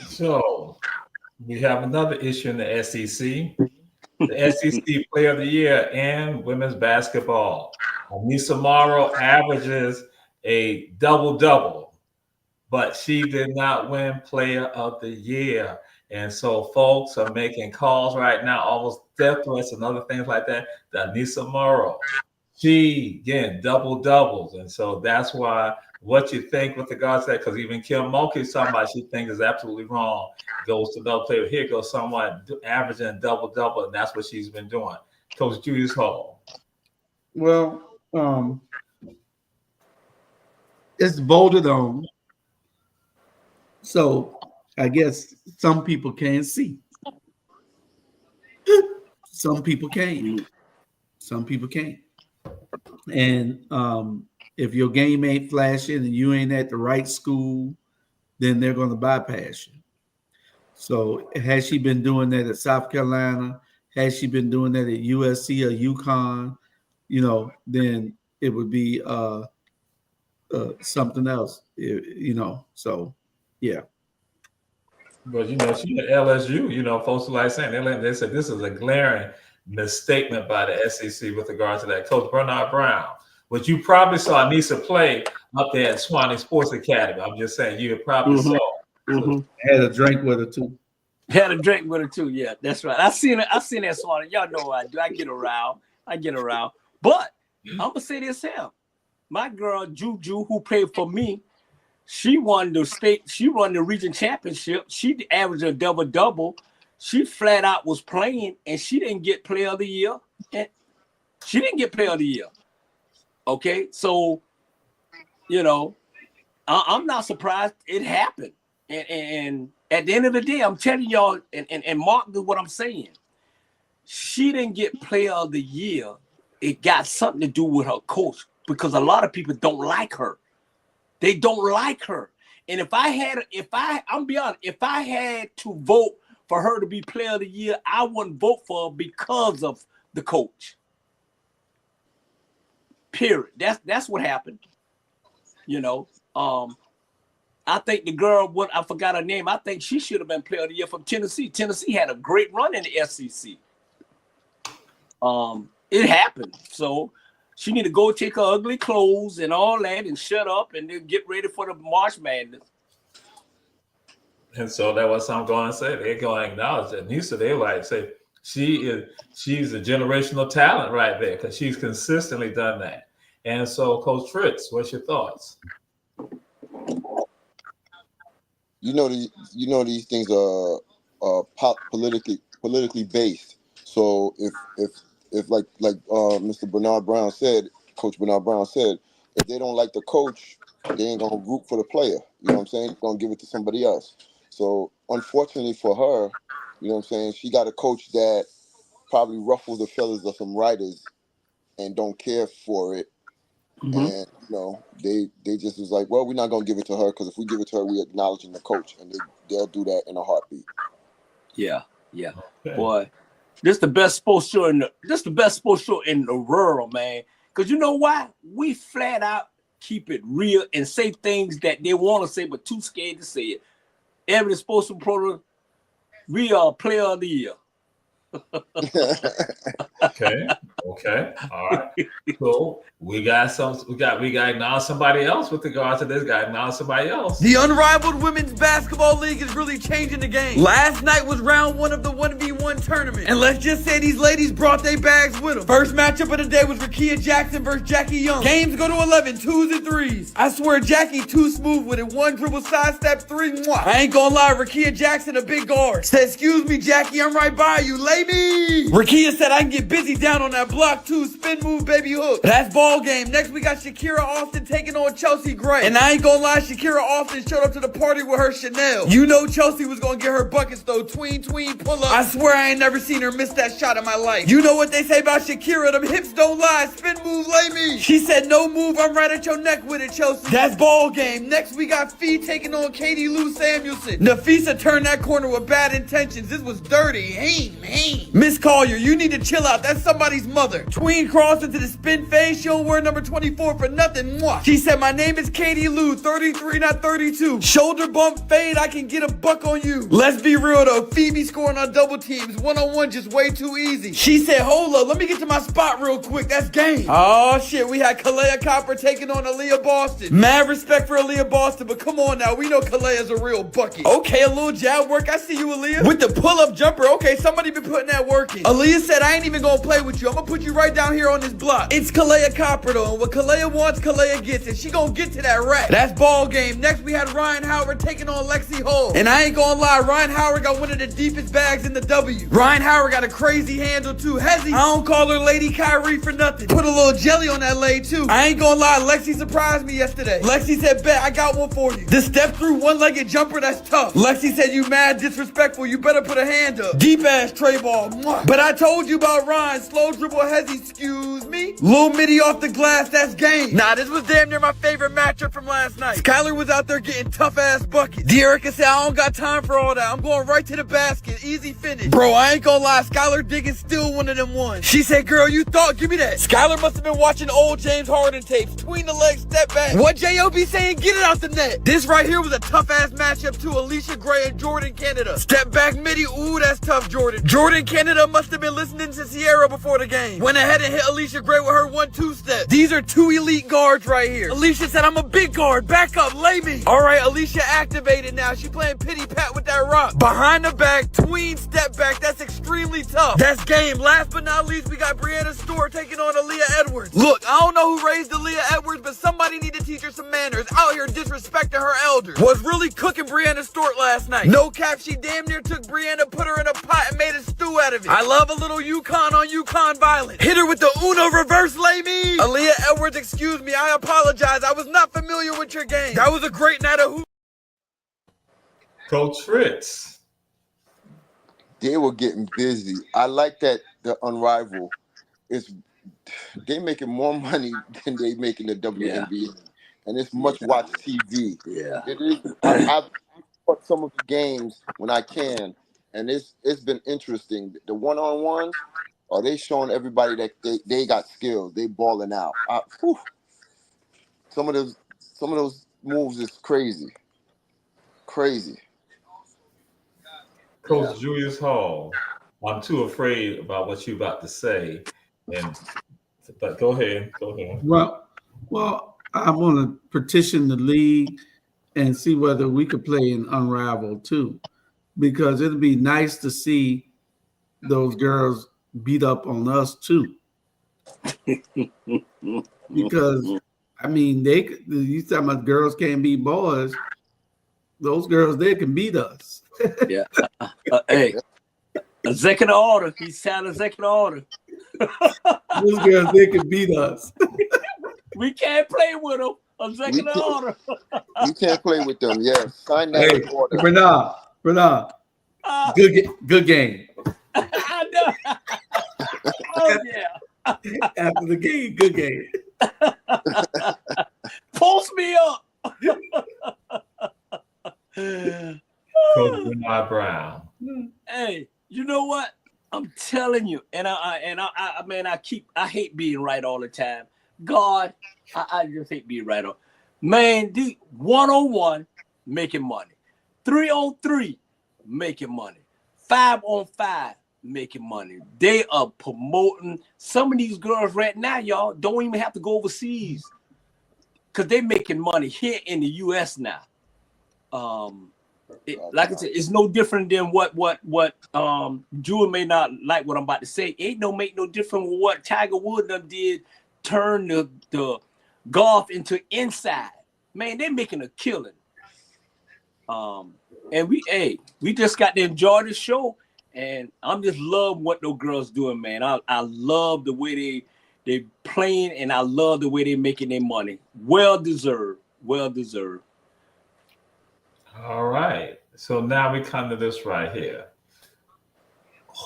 So we have another issue in the SEC. The SEC Player of the Year in women's basketball. Anissa Morrow averages a double-double, but she did not win Player of the Year. And so folks are making calls right now, almost death threats and other things like that. That Anissa Morrow, she, again, double-doubles. And so that's why what you think with regards to that, because even Kim Mulkey's talking about she thinks is absolutely wrong, goes to another player. Here goes someone averaging double-double, and that's what she's been doing. Coach Julius Hall. Well, it's voted on. So I guess some people can see. Some people can't. Some people can't. And if your game ain't flashing and you ain't at the right school, then they're going to bypass you. So has she been doing that at South Carolina? Has she been doing that at USC or UConn? Then it would be something else, so yeah. But, she at LSU, folks are like saying, they said this is a glaring misstatement by the SEC with regards to that. Coach Bernard Brown, which you probably saw Anissa play up there at Swanee Sports Academy. I'm just saying you probably saw. So, had a drink with her too. Yeah, that's right. I seen that Swanee. Y'all know I do. I get around. But I'm gonna say this here. My girl Juju, who played for me, she won the region championship. She averaged a double-double. She flat out was playing, and she didn't get Player of the Year. Okay, so I'm not surprised it happened. And at the end of the day, I'm telling y'all, and mark what I'm saying. She didn't get Player of the Year. It got something to do with her coach, because a lot of people don't like her. They don't like her. And I'm be honest, if I had to vote for her to be Player of the Year, I wouldn't vote for her because of the coach. Period. That's what happened. I think the girl, I forgot her name. I think she should have been Player of the Year from Tennessee. Tennessee had a great run in the SEC. It happened. So she need to go take her ugly clothes and all that and shut up and then get ready for the March Madness. And so that was what I'm going to say. They're going to acknowledge that. Anissa, they like say she's a generational talent right there, because she's consistently done that. And so, Coach Fritz, what's your thoughts? These things are politically based. So if like Mr. Bernard Brown said, Coach Bernard Brown said, if they don't like the coach, they ain't gonna root for the player. You know what I'm saying? They're gonna give it to somebody else. So unfortunately for her, you know what I'm saying, she got a coach that probably ruffles the feathers of some writers and don't care for it. And they just was like, well, we're not gonna give it to her, because if we give it to her, we're acknowledging the coach, and they'll do that in a heartbeat. Yeah. Okay. Boy, this is the best sports show in the world, man. Because you know why? We flat out keep it real and say things that they want to say but too scared to say it. Ebony Sports Reporter, we are Player of the Year. Okay. All right. So we got now somebody else with regard to this guy. Now somebody else. The Unrivaled Women's Basketball League is really changing the game. Last night was round 1 of the 1v1 tournament. And let's just say these ladies brought their bags with them. First matchup of the day was Rakia Jackson versus Jackie Young. Games go to 11, 2s and 3s. I swear Jackie too smooth with it. 1 dribble sidestep, 3. Mwah. I ain't gonna lie, Rakia Jackson a big guard. Said, excuse me, Jackie, I'm right by you. Lay me. Rakia said I can get busy down on that block too. Spin move, baby hook. That's ball game. Next we got Shakira Austin taking on Chelsea Gray. And I ain't gonna lie, Shakira Austin showed up to the party with her Chanel. You know Chelsea was gonna get her buckets though. Tween, pull up. I swear I ain't never seen her miss that shot in my life. You know what they say about Shakira? Them hips don't lie. Spin move, lay me. She said no move, I'm right at your neck with it, Chelsea. That's ball game. Next we got Fee taking on Katie Lou Samuelson. Nafisa turned that corner with bad intentions. This was dirty. Hey. Miss Collier, you need to chill out. That's somebody's mother. Tween crossed into the spin phase. She don't wear number 24 for nothing. Mwah. She said, my name is Katie Lou, 33, not 32. Shoulder bump fade, I can get a buck on you. Let's be real though, Phoebe scoring on double teams. 1-on-1 just way too easy. She said, hold up, let me get to my spot real quick. That's game. Oh shit, we had Kalea Copper taking on Aaliyah Boston. Mad respect for Aaliyah Boston, but come on now, we know Kalea's a real bucket. Okay, a little jab work. I see you, Aaliyah. With the pull-up jumper, okay, somebody been putting that work in. Aaliyah said, I ain't even gonna play with you. I'm gonna put you right down here on this block. It's Kalea Copper though, and what Kalea wants, Kalea gets, and she gonna get to that rack. That's ball game. Next we had Ryan Howard taking on Lexi Hall. And I ain't gonna lie, Ryan Howard got one of the deepest bags in the W. Ryan Howard got a crazy handle too. Hezzy, I don't call her Lady Kyrie for nothing. Put a little jelly on that lay too. I ain't gonna lie, Lexi surprised me yesterday. Lexi said, bet, I got one for you. The step through one-legged jumper, that's tough. Lexi said, you mad disrespectful, you better put a hand up. Deep ass tray ball. Mwah. But I told you about Ryan, slow dribble Hezzy, excuse me. Little midi off the glass, that's game. Nah, this was damn near my favorite matchup from last night. Skylar was out there getting tough ass buckets. De'Erica said, I don't got time for all that. I'm going right to the basket. Easy finish. Bro, I ain't gonna lie, Skylar Diggins still one of them ones. She said, girl, you thought, give me that. Skylar must have been watching old James Harden tapes. Tween the legs, step back. What J.O.B. saying? Get it out the net. This right here was a tough ass matchup too. Alicia Gray and Jordan Canada. Step back midi. Ooh, that's tough, Jordan. Jordan Canada must have been listening to Sierra before the game. Went ahead and hit Alicia Gray with her 1-2 step. These are 2 elite guards right here. Alicia said, I'm a big guard. Back up, lay me. All right, Alicia activated now. She playing pity pat with that rock. Behind the back, tween step back. That's extremely tough. That's game. Last but not least, we got Brianna Stewart taking on Aaliyah Edwards. Look, I don't know who raised Aaliyah Edwards, but somebody need to teach her some manners. Out here disrespecting her elders. Was really cooking Brianna Stewart last night. No cap, she damn near took Brianna, put her in a pot and made a stew out of it. I love a little Yukon on Yukon violence. Hit her with the Uno reverse lay me. Aaliyah Edwards, excuse me, I apologize. I was not familiar with your game. That was a great night of hoop. Coach Fritz. They were getting busy. I like that the Unrivaled is they making more money than they make in the WNBA. And it's much watch TV. Yeah. It is. I've watched some of the games when I can, and it's been interesting. The one-on-ones, are they showing everybody that they got skills? They balling out. Some of those moves is crazy. Coach Julius Hall. I'm too afraid about what you're about to say, but go ahead. Well, I want to petition the league and see whether we could play in Unraveled too, because it'd be nice to see those girls beat up on us too. Because I mean, you talking about girls can't beat boys. Those girls there can beat us. Yeah. Hey, executive order. He signed executive order. Those girls they can beat us. We can't play with them. Executive order. You can't play with them. Yes, sign that order. Bernard. Good game. I know. Oh yeah. After the game, good game. Post me up. Coach Bernard Brown. Hey, you know what? I'm telling you, and I hate being right all the time, God, I just hate being right on. Man, the 1-on-1 making money, 3-on-3 making money, 5-on-5 making money. They are promoting some of these girls right now, y'all. Don't even have to go overseas because they're making money here in the U.S. now. Like I said, it's no different than what Jewel may not like what I'm about to say. Ain't no make no different with what Tiger Woods did, turn the golf into inside. Man, they're making a killing. And we just got to enjoy the show. And I'm just love what those girls doing, man. I love the way they playing, and I love the way they making their money. Well deserved. Well deserved. All right. So now we come to this right here.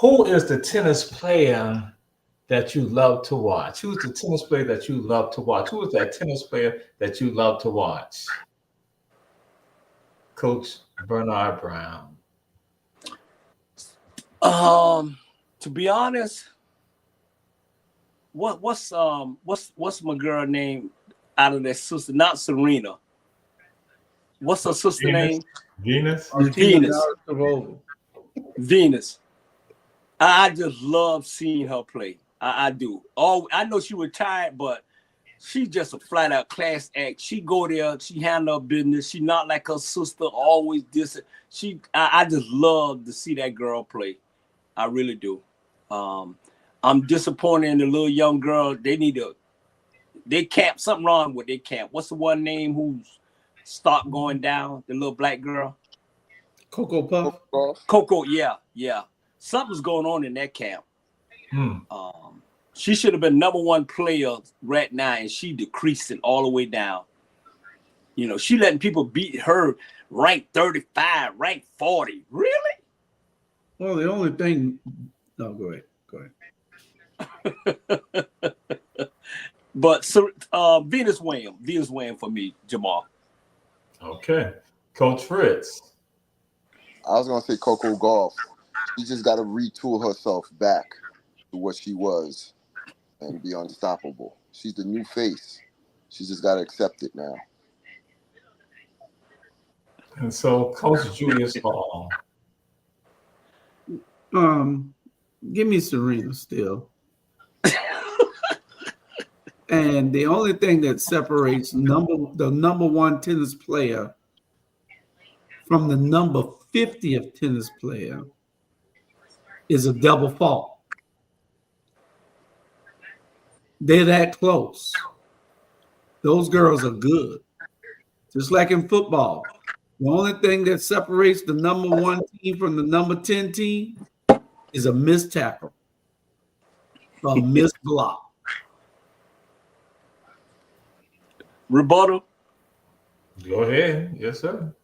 Who is the tennis player that you love to watch? Who's the tennis player that you love to watch? Who is that tennis player that you love to watch? Coach Bernard Brown. To be honest, what's my girl name out of that sister? Not Serena. What's her sister name? Venus. Venus. I just love seeing her play. I do. I know she retired, but she's just a flat out class act. She go there, she handle her business. She not like her sister, always this. I just love to see that girl play. I really do. I'm disappointed in the little young girl. They camp, something wrong with their camp. What's the one name who's stopped going down? The little black girl? Coco Puff. Coco, yeah. Something's going on in that camp. She should have been #1 player right now, and she decreasing all the way down. You know, she letting people beat her ranked 35, ranked 40. Really? Well, the only thing. No, go ahead. But Venus Williams for me, Jamal. Okay, Coach Fritz. I was gonna say Coco Gauff. She just got to retool herself back to what she was and be unstoppable. She's the new face. She just got to accept it now. And so, Coach Julius Hall. Give me Serena still. And the only thing that separates the #1 tennis player from the number 50th tennis player is a double fault. They're that close. Those girls are good. Just like in football. The only thing that separates the #1 team from the number 10 team is a missed tackle, a missed block. Rebuttal. Go ahead. Yes, sir.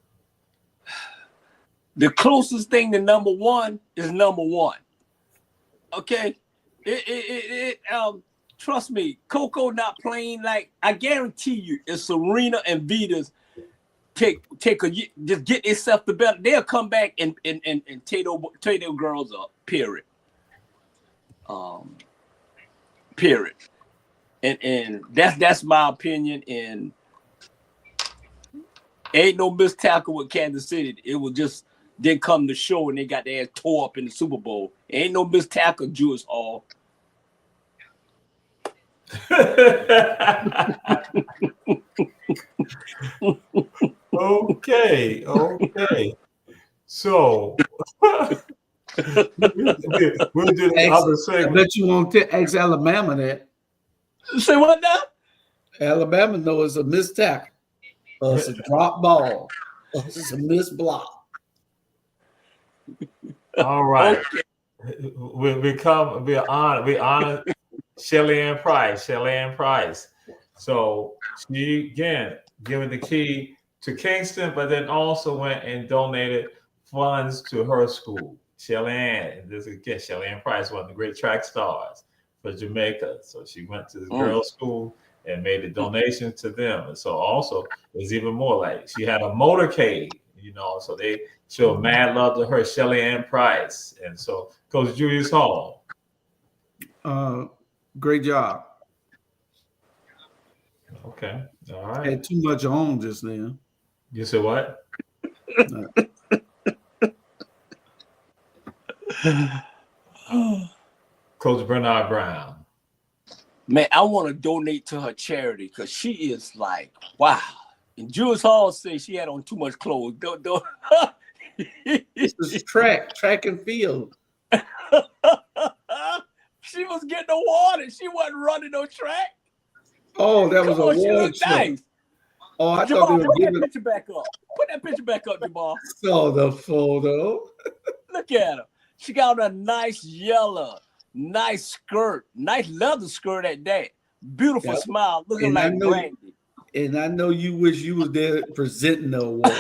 The closest thing to #1 is #1. Okay? Trust me, Coco not playing like, I guarantee you, if Serena and Venus just get themselves to better, they'll come back and tear those girls up. Period. Period. And that's my opinion. And ain't no missed tackle with Kansas City. It was just didn't come to show, and they got their ass tore up in the Super Bowl. Ain't no missed tackle, Julius Hall. Okay. So we'll do the other segment. I bet you won't ask Alabama that. Say what now? Alabama knows it's a missed tackle, or it's a drop ball, or it's a missed block. All right. We honor Shelly Ann Price. So she again given the key to Kingston, but then also went and donated funds to her school. Shelly Ann, and this again, Shelly Ann Price, one of the great track stars for Jamaica. So she went to the girls' school and made a donation to them. And so also there's even more, like she had a motorcade, so they show mad love to her, Shelly Ann Price. And so Coach Julius Hall. Great job. Okay. All right. Had too much on just now. You said what? Coach Bernard Brown. Man, I want to donate to her charity because she is like, wow. And Jules Hall said she had on too much clothes. Don't. This is track and field. She was getting awarded. She wasn't running no track. Oh, that was Come on, she award looked show. nice. Oh, I Jamal, thought they were put that giving. picture back up. Put that picture back up, Jamal. Saw the photo. Look at her. She got a nice yellow, nice skirt, nice leather skirt at that. Beautiful smile, looking like Brandy. And I know you wish you was there presenting the award.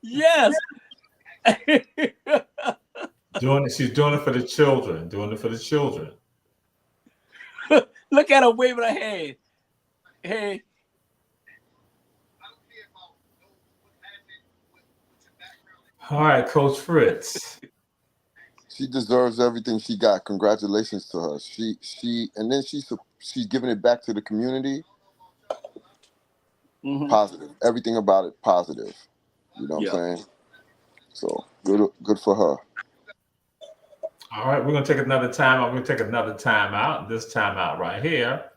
Yes. She's doing it for the children. Doing it for the children. Look at her waving her hand. Hey. All right, Coach Fritz. She deserves everything she got. Congratulations to her. And then she's giving it back to the community. Mm-hmm. Positive. Everything about it positive. You know what I'm saying? So good for her. All right, we're gonna take another time out. We're gonna take another time out. This time out right here.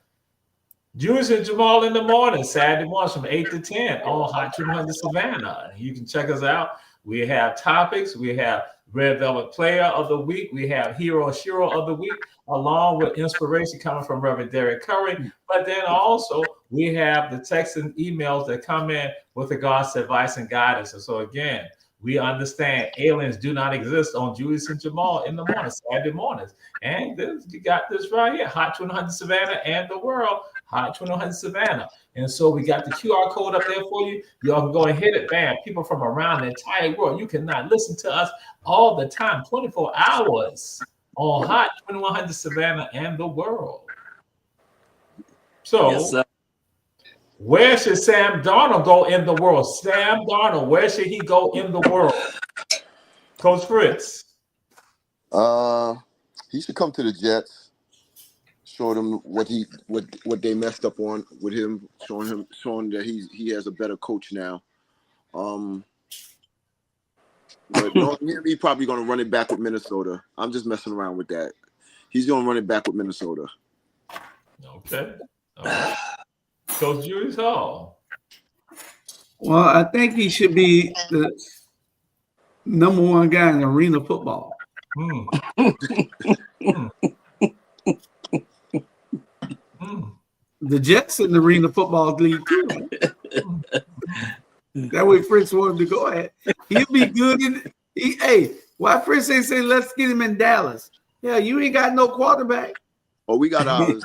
Julius and Jamal in the morning, Saturday mornings from 8 to 10 on Hot 100 Savannah. You can check us out. We have topics. We have Red Velvet Player of the Week. We have Hero Shiro of the Week, along with inspiration coming from Reverend Derek Curry. But then also we have the texts and emails that come in with regards to advice and guidance. And so again, we understand aliens do not exist on Julius and Jamal in the morning, Saturday mornings. And you got this right here, Hot 100 Savannah and the world, Hot 100 Savannah. And so we got the QR code up there for you. Y'all can go and hit it, bam. People from around the entire world. You cannot listen to us all the time, 24 hours on Hot 2100 Savannah and the world. So, Yes, sir. Where should Sam Darnold go in the world? Sam Darnold, where should he go in the world? Coach Fritz. He should come to the Jets. Show them what they messed up on with him. Showing that he has a better coach now. But he probably gonna run it back with Minnesota. I'm just messing around with that. He's gonna run it back with Minnesota. Okay. All right. Coach Julius Hall. Well, I think he should be the number one guy in arena football. The Jets in the Arena Football League too. That way Fritz wanted to go at. He'll be good in why Fritz ain't say let's get him in Dallas? Yeah, you ain't got no quarterback. Oh, we got ours.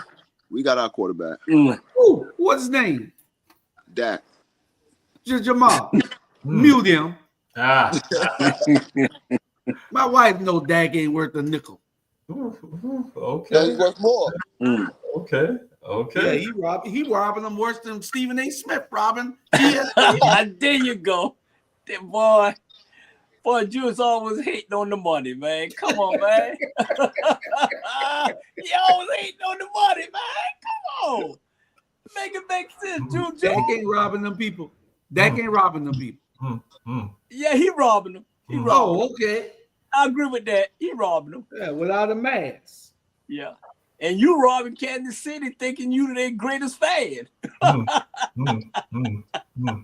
We got our quarterback. Ooh, what's his name? Dak. Jamal. Mute him. My wife knows Dak ain't worth a nickel. Okay. Yeah, he's worth more. Okay. Yeah, he robbing them worse than Stephen A. Smith robbing. There you go. Boy, Jules always hating on the money, man. Come on, man. He always hating on the money, man. Come on. Make it make sense, Jules. Dak ain't robbing them people. Dak ain't robbing them people. Yeah, he robbing them. Okay. I agree with that. He robbing them. Yeah, without a mask. Yeah. And you robbing Kansas City thinking you their greatest fan.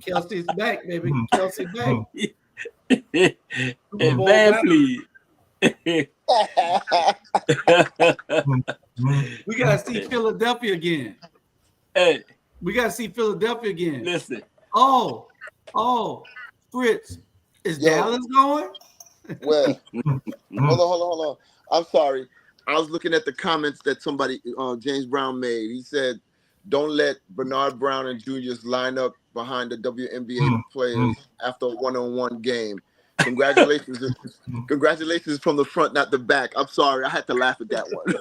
Kelsey's back, baby. Kelsey back. Man, please. We gotta see Philadelphia again. Hey, we gotta see Philadelphia again. Listen. Oh, Fritz, is Dallas going? Well, hold on. I'm sorry. I was looking at the comments that somebody, James Brown made. He said, "Don't let Bernard Brown and Julius line up behind the WNBA players after a one-on-one game." Congratulations from the front, not the back. I'm sorry, I had to laugh at that one.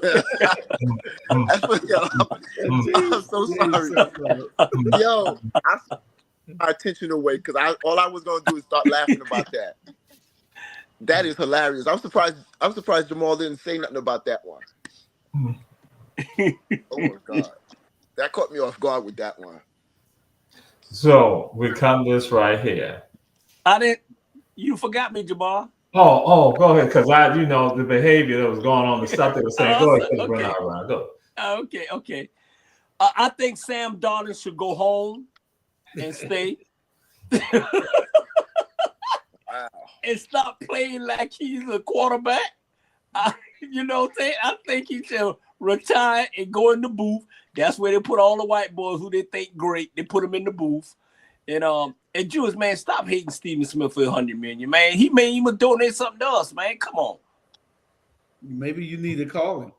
I'm so sorry. Yo, I took my attention away because all I was gonna do is start laughing about that. That is hilarious. I'm surprised Jamal didn't say nothing about that one. Oh my God, that caught me off guard with that one. So we come this right here. I didn't. You forgot me, Jabbar. Go ahead, because the behavior that was going on, the stuff they were saying. Go ahead, Coach Okay. Bernard. Go. Okay. I think Sam Darnold should go home and stay. Wow. And stop playing like he's a quarterback. You know what I'm saying? I think he should retire and go in the booth. That's where they put all the white boys who they think great. They put them in the booth. And Jewish, man, stop hating Stephen Smith for $100 million, man. He may even donate something to us, man. Come on. Maybe you need to call him.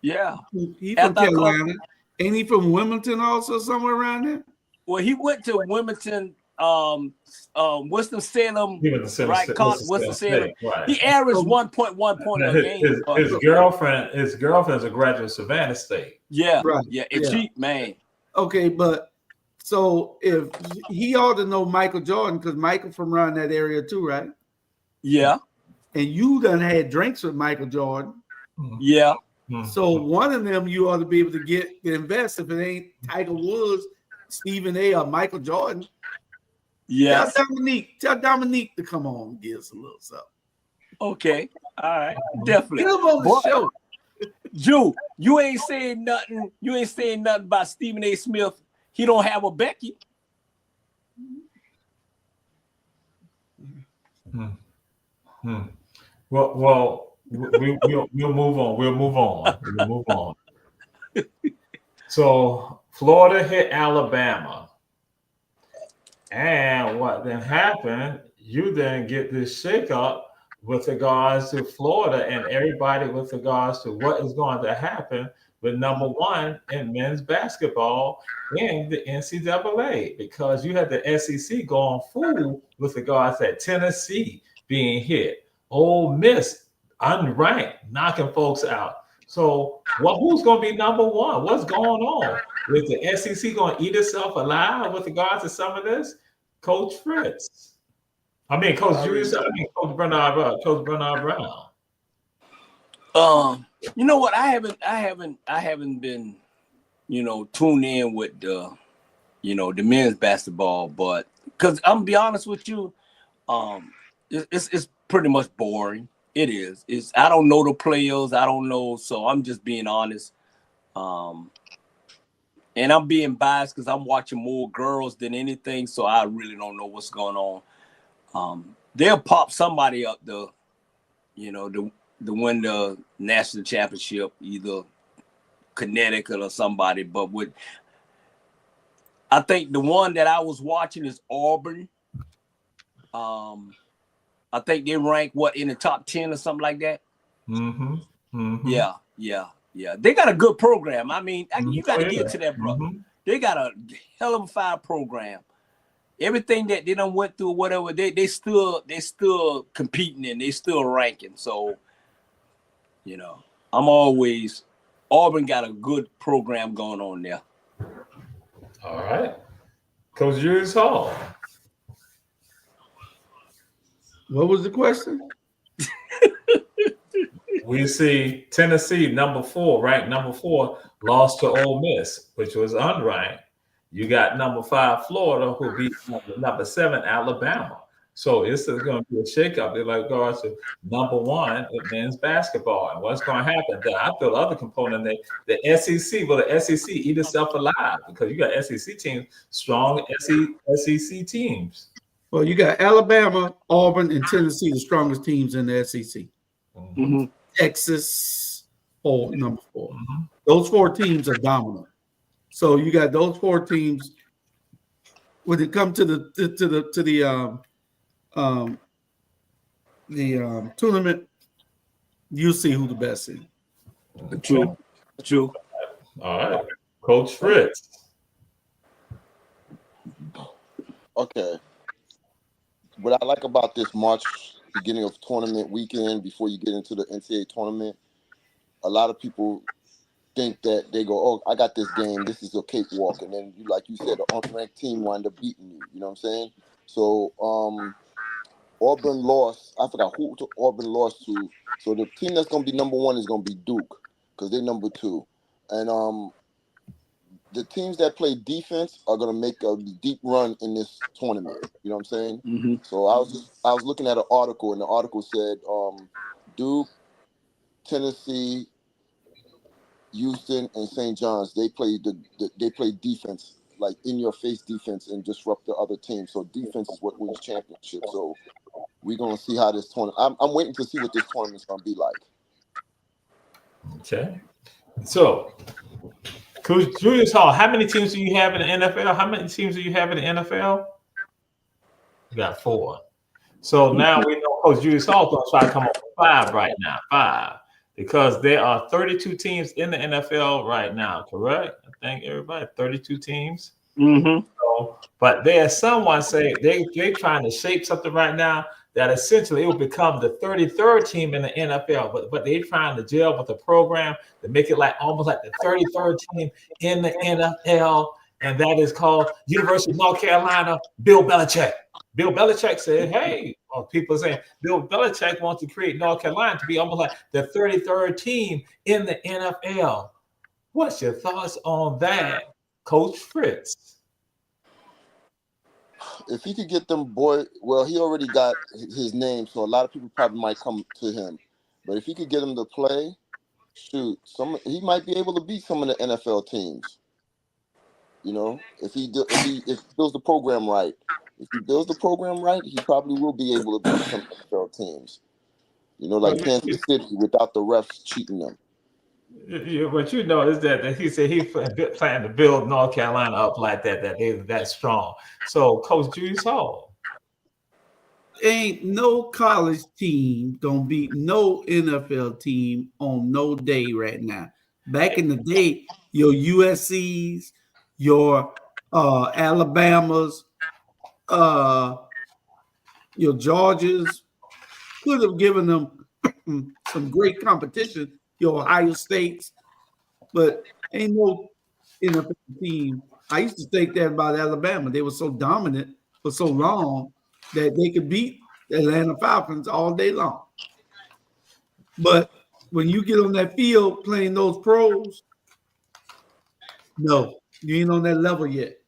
Yeah. He from Carolina. Ain't he from Wilmington also, somewhere around there? Well, he went to Wilmington, Winston-Salem, right? Winston-Salem. Right. He averaged 1.1 point a game. His girlfriend's a graduate of Savannah State. Yeah, right. Yeah, it's cheap, man. Okay, but so if he ought to know Michael Jordan, because Michael from around that area too, right? Yeah. And you done had drinks with Michael Jordan. Yeah. So one of them you ought to be able to get to invest if it ain't Tiger Woods, Stephen A, or Michael Jordan. Yeah. Tell Dominique to come on and give us a little something. Okay. All right. Definitely. Get him on the show. Jew, you ain't saying nothing. You ain't saying nothing about Stephen A. Smith. He don't have a Becky. Well, we'll move on. We'll move on. So Florida hit Alabama. And what then happened, you then get this shakeup with regards to Florida and everybody with regards to what is going to happen with number one in men's basketball in the NCAA, because you had the SEC going full with regards to Tennessee being hit, Ole Miss unranked, knocking folks out. So, who's going to be number one? What's going on? Is the SEC going to eat itself alive with regards to some of this? Coach Fritz. Coach Julius. Coach Bernard Brown. You know what? I haven't been, tuned in with the men's basketball, but because I'm gonna be honest with you, it's pretty much boring. It is. I don't know the players. I don't know, so I'm just being honest. And I'm being biased because I'm watching more girls than anything, so I really don't know what's going on. They'll pop somebody up to win the national championship, either Connecticut or somebody. But I think the one that I was watching is Auburn. I think they rank in the top 10 or something like that. Yeah. They got a good program. You got to get to that, brother. They got a hell of a fire program. Everything that they done went through, whatever, they still competing and they still ranking. So, Auburn got a good program going on there. All right. Coach Julius Hall. What was the question? We see Tennessee, ranked number 4, lost to Ole Miss, which was unranked. You got number 5, Florida, who beat number 7, Alabama. So it's going to be a shakeup. They're like regards to number 1 in men's basketball. And what's going to happen? I feel the other component, the SEC, the SEC eat itself alive because you got SEC teams, strong SEC teams. Well, you got Alabama, Auburn, and Tennessee, the strongest teams in the SEC. Mm-hmm. Texas, number 4. Those 4 teams are dominant. So you got those 4 teams. When it comes to the tournament, you'll see who the best is. True. All right, Coach Fritz. Okay. What I like about this March beginning of tournament weekend before you get into the NCAA tournament, a lot of people think that they go, oh, I got this game, this is a cakewalk, and then like you said, the unranked team wind up beating you. You know what I'm saying? So Auburn lost. I forgot who Auburn lost to. So the team that's gonna be number 1 is gonna be Duke, because they're number 2. And the teams that play defense are gonna make a deep run in this tournament. You know what I'm saying? Mm-hmm. So I was looking at an article, and the article said Duke, Tennessee, Houston, and St. John's, they play they play defense, like in your face defense, and disrupt the other team. So defense is what wins championship. So we're gonna see how this tournament. I'm waiting to see what this tournament's gonna be like. Okay. So, Coach Julius Hall, how many teams do you have in the NFL? How many teams do you have in the NFL? You got 4. So now we know Coach Julius Hall is going to try to come up with 5 right now. 5. Because there are 32 teams in the NFL right now, correct? I think everybody, 32 teams. Mm-hmm. So, but there's someone say they're trying to shape something right now that essentially it will become the 33rd team in the NFL. But they're trying to gel with the program to make it like almost like the 33rd team in the NFL, and that is called University of North Carolina, Bill Belichick. Bill Belichick said, hey, or people are saying Bill Belichick wants to create North Carolina to be almost like the 33rd team in the NFL. What's your thoughts on that, Coach Fritz? If he could get them well, he already got his name, so a lot of people probably might come to him. But if he could get him to play, shoot, he might be able to beat some of the NFL teams. You know, if he builds the program right. If he builds the program right, he probably will be able to beat some NFL teams. You know, like Kansas City without the refs cheating them. What you know is that he said he planned to build North Carolina up like that they're that strong. So, Coach Julius Hall. Ain't no college team gonna beat no NFL team on no day right now. Back in the day, your USC's, your Alabamas, your Georgias could have given them some great competition, your Ohio States, but ain't no NFL team. I used to think that about Alabama. They were so dominant for so long that they could beat the Atlanta Falcons all day long. But when you get on that field playing those pros, no, you ain't on that level yet.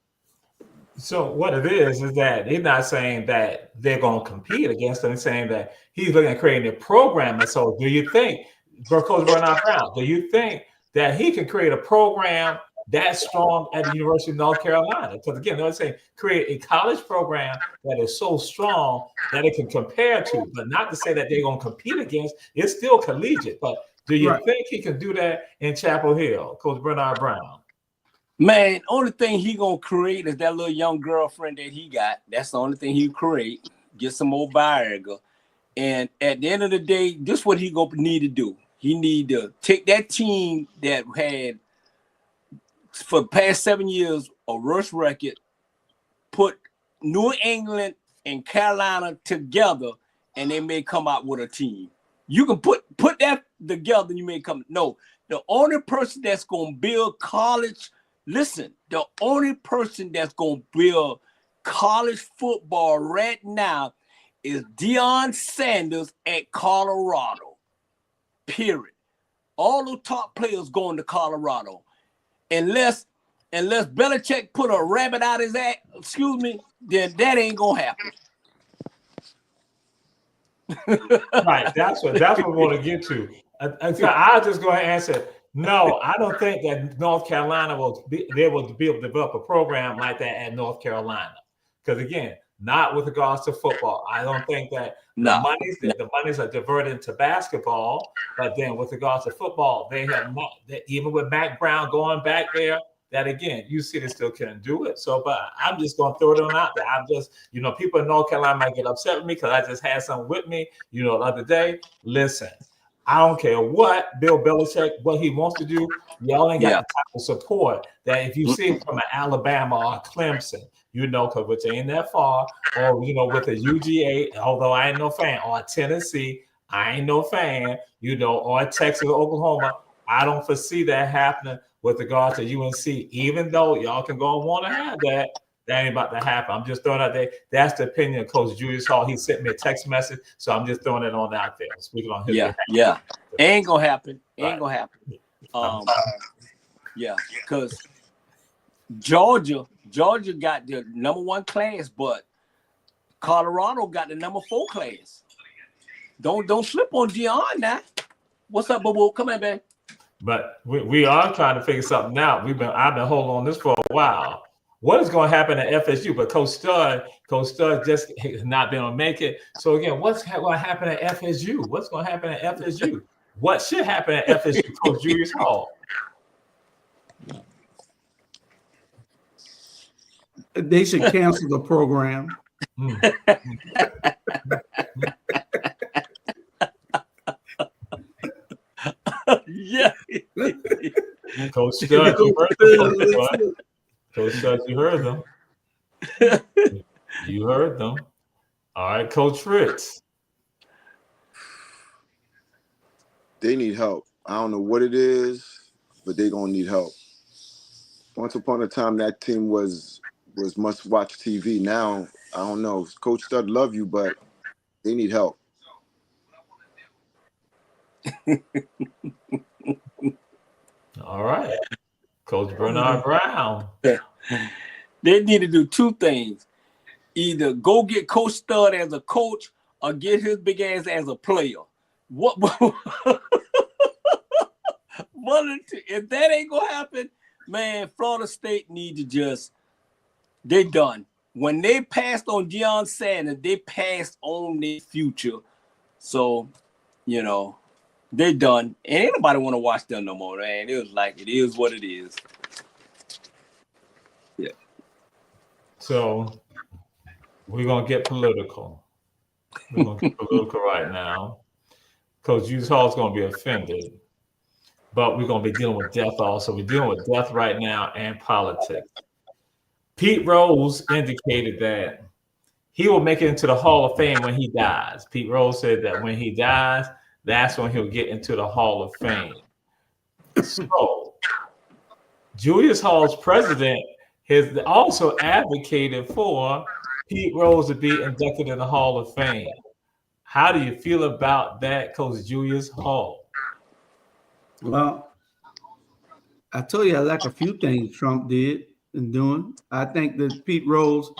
So what it is that he's not saying that they're going to compete against them. He's saying that he's looking at creating a program. And so do you think, Coach Bernard Brown, do you think that he can create a program that strong at the University of North Carolina? Because again, they're saying create a college program that is so strong that it can compare to, but not to say that they're going to compete against. It's still collegiate. But do you think he can do that in Chapel Hill, Coach Bernard Brown? Man, only thing he gonna create is that little young girlfriend that he got. That's the only thing he create. Get some more Viagra. And at the end of the day, this is what he gonna need to do. He need to take that team that had for the past 7 years a worse record, put New England and Carolina together, and they may come out with a team. You can put that together, and you may come. No, the only person that's gonna build college. Listen, the only person that's going to build college football right now is Deion Sanders at Colorado, period. All the top players going to Colorado. Unless Belichick put a rabbit out his ass, then that ain't going to happen. Right, that's what we want to get to. I'll just go ahead and answer. No, I don't think that North Carolina will be able to develop a program like that at North Carolina. Because again, not with regards to football. I don't think that the monies are diverted into basketball. But then with regards to football, they have not. Even with Mac Brown going back there, that again, you see they still couldn't do it. So, but I'm just going to throw it on out there. I'm just, people in North Carolina might get upset with me because I just had something with me, the other day. Listen. I don't care what Bill Belichick, what he wants to do. Y'all ain't got the type of support that if you see from an Alabama or a Clemson, because which ain't that far, or with a UGA, although I ain't no fan, or a Tennessee, I ain't no fan, or a Texas or Oklahoma. I don't foresee that happening with regards to UNC, even though y'all can go and want to have that. That ain't about to happen. I'm just throwing out there. That's the opinion of Coach Julius Hall. He sent me a text message, so I'm just throwing it on out there. Speaking on his behalf. Yeah. Ain't gonna happen. Ain't gonna happen. Yeah, because Georgia got the #1 class, but Colorado got the #4 class. Don't slip on Dion now. What's up, boo? Come in, man. But we are trying to figure something out. I've been holding on this for a while. What is going to happen at FSU? But Coach Stud just has not been able to make it. So again, what's going to happen at FSU? What's going to happen at FSU? What should happen at FSU? Coach Julius Hall. They should cancel the program. Yeah. Coach Stud, you heard them. Coach Stud, you heard them. You heard them. All right, Coach Fritz. They need help. I don't know what it is, but they're gonna need help. Once upon a time, that team was must-watch TV. Now, I don't know. Coach Stud love you, but they need help. All right. Coach Bernard Brown. They need to do two things. Either go get Coach Stud as a coach or get his big ass as a player. What if that ain't gonna happen, man, Florida State need to they done. When they passed on Deion Sanders, they passed on their future. So, they done. And ain't nobody want to watch them no more, man. It was like, it is what it is. Yeah. So we're going to get political. We're going to get political right now. Coach Julius Hall is going to be offended. But we're going to be dealing with death also. We're dealing with death right now and politics. Pete Rose indicated that he will make it into the Hall of Fame when he dies. Pete Rose said that when he dies, that's when he'll get into the Hall of Fame. So, Julius Hall's president has also advocated for Pete Rose to be inducted in the Hall of Fame. How do you feel about that, Coach Julius Hall? Well, I told you I like a few things Trump did and doing. I think that Pete Rose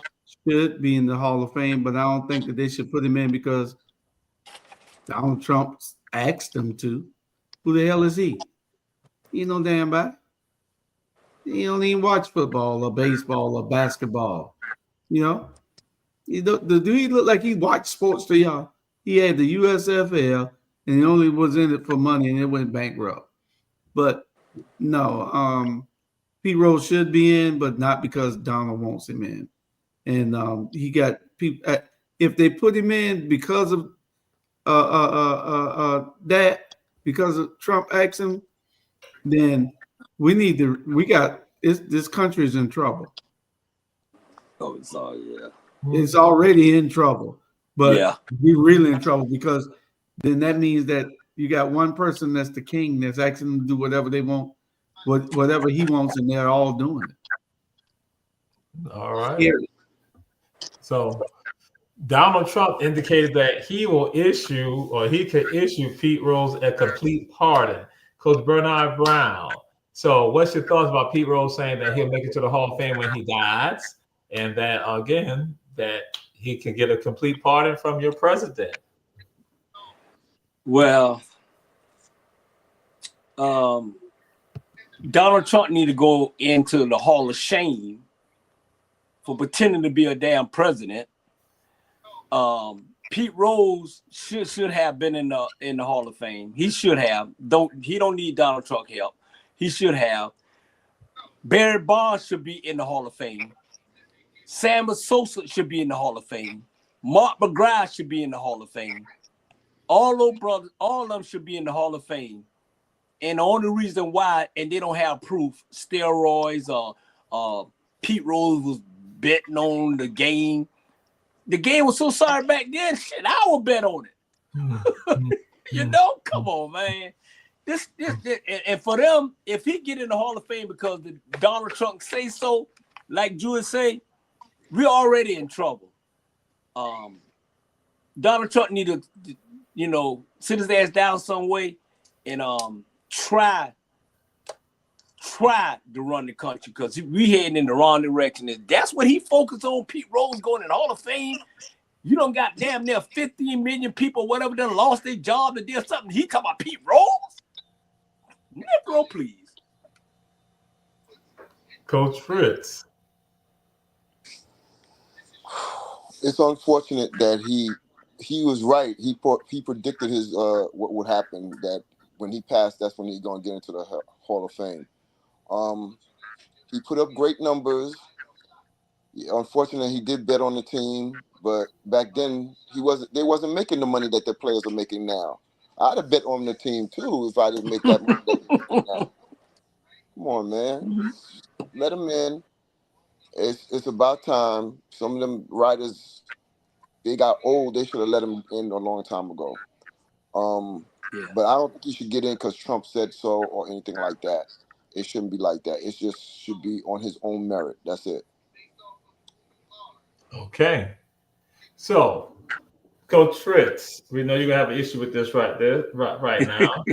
should be in the Hall of Fame, but I don't think that they should put him in because Donald Trump asked them to. Who the hell is he? He no damn body. He don't even watch football or baseball or basketball. The dude looked like he watched sports to y'all. He had the USFL and he only was in it for money and it went bankrupt. But no, Pete Rose should be in, but not because Donald wants him in. And he got people. If they put him in because of that, because of Trump asked him, then this country is in trouble. Oh, yeah. It's already in trouble, but yeah, we're really in trouble because then that means that you got one person that's the king that's asking them to do whatever they want, whatever he wants, and they're all doing it. All right. Scary. So Donald Trump indicated that he could issue Pete Rose a complete pardon. Coach Bernard Brown. So what's your thoughts about Pete Rose saying that he'll make it to the Hall of Fame when he dies, and that again that he can get a complete pardon from your president? Well, Donald Trump need to go into the Hall of Shame for pretending to be a damn president. Pete Rose should have been in the Hall of Fame. He should have. He don't need Donald Trump help. He should have. Barry Bonds should be in the Hall of Fame. Sammy Sosa should be in the Hall of Fame. Mark McGrath should be in the Hall of Fame. All those brothers, all of them should be in the Hall of Fame. And the only reason why, and they don't have proof, steroids or Pete Rose was betting on the game. The game was so sorry back then. Shit, I would bet on it. Come on, man. This, and for them, if he get in the Hall of Fame because the Donald Trump say so, like Julius say, we're already in trouble. Donald Trump need to, sit his ass down some way and try try to run the country because we heading in the wrong direction. And that's what he focused on. Pete Rose going in the Hall of Fame. You don't got damn near 15 million people, whatever, done lost their job to do something. He talking about Pete Rose? Negro, please. Coach Fritz. It's unfortunate that he was right. He predicted his what would happen, that when he passed, that's when he's gonna get into the Hall of Fame. He put up great numbers. Unfortunately, he did bet on the team, but back then they wasn't making the money that the players are making now. I'd have bet on the team too if I didn't make that money that he's making now. Come on, man. Let him in. It's about time. Some of them riders, they got old. They should have let him in a long time ago. But I don't think he should get in because Trump said so or anything like that. It shouldn't be like that. It just should be on his own merit. That's it. Okay. So, Coach Fritz, we know you're gonna have an issue with this right now.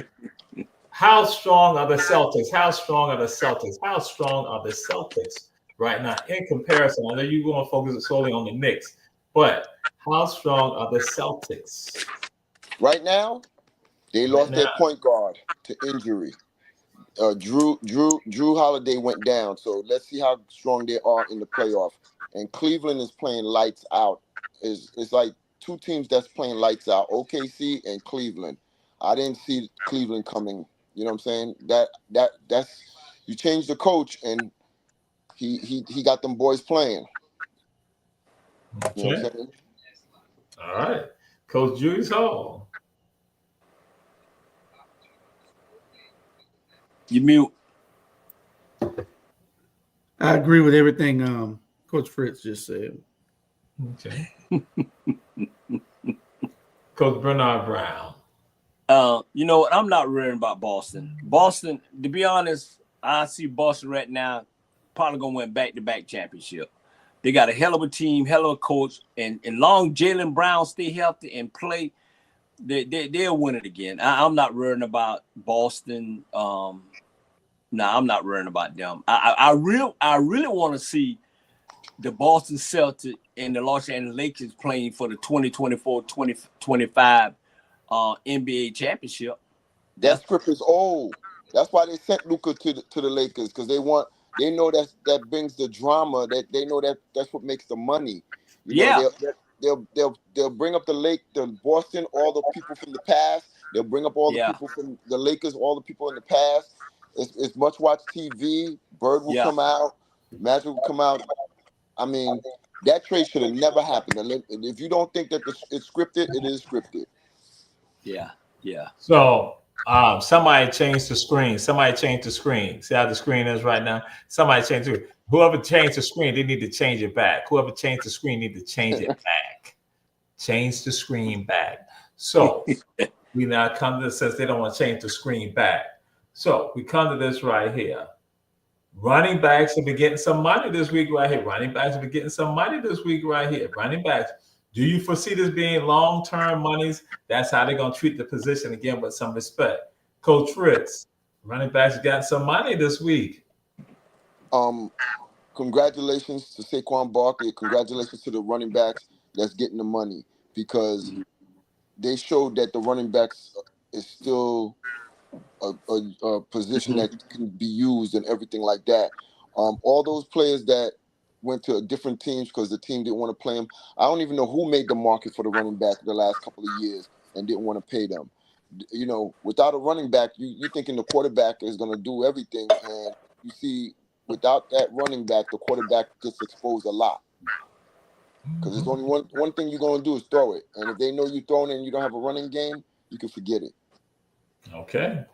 How strong are the Celtics? How strong are the Celtics? How strong are the Celtics right now in comparison? I know you're going to focus solely on the Knicks, but how strong are the Celtics? Right now, they lost their point guard to injury. Drew Holiday went down, so let's see how strong they are in the playoff. And Cleveland is playing lights out. It's like two teams that's playing lights out: OKC and Cleveland. I didn't see Cleveland coming. You know what I'm saying? That's you change the coach and he got them boys playing. You know what I'm saying? All right, Coach Julius Hall. You mute. I agree with everything Coach Fritz just said. Okay. Coach Bernard Brown. You know what? I'm not worrying about Boston. Boston, to be honest, I see Boston right now probably gonna win back-to-back championship. They got a hell of a team, hell of a coach, and long Jaylen Brown stay healthy and play, they'll win it again. I'm not worrying about Boston. I'm not worrying about them. I really want to see the Boston Celtics and the Los Angeles Lakers playing for the 2024-2025 NBA championship. That script is old. That's why they sent Luka to the Lakers, because they know that brings the drama. That they know that's what makes the money. They'll bring up the Boston, all the people from the past. They'll bring up all the people from the Lakers, all the people in the past. It's much watch TV. Bird will come out. Magic will come out. I mean, that trade should have never happened. And if you don't think that it's scripted, it is scripted. Yeah. So somebody changed the screen. See how the screen is right now? Somebody changed it. Whoever changed the screen, they need to change it back. Whoever changed the screen need to change it back. Change the screen back. So we now come to this, says they don't want to change the screen back. So we come to this right here. Running backs have been getting some money this week right here. Running backs. Do you foresee this being long-term monies? That's how they're going to treat the position again with some respect. Coach Fritz, running backs got some money this week. Congratulations to Saquon Barkley. Congratulations to the running backs that's getting the money, because they showed that the running backs is still a position that can be used and everything like that. All those players that went to different teams because the team didn't want to play them. I don't even know who made the market for the running back the last couple of years and didn't want to pay them. You know, without a running back, you're thinking the quarterback is going to do everything. And you see, without that running back, the quarterback gets exposed a lot. Because there's only one thing you're going to do is throw it. And if they know you're throwing it and you don't have a running game, you can forget it. Okay.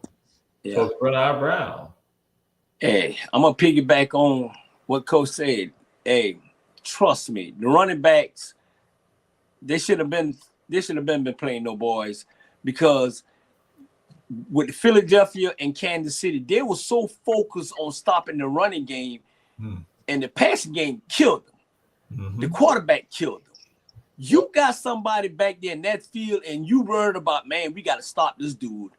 Yeah. Coach Bernard Brown. Hey, I'm going to piggyback on what Coach said. Hey, trust me, the running backs, they should have been playing no boys, because with Philadelphia and Kansas City, they were so focused on stopping the running game, and the passing game killed them. The quarterback killed them. You got somebody back there in that field, and you worried about, man, we got to stop this dude.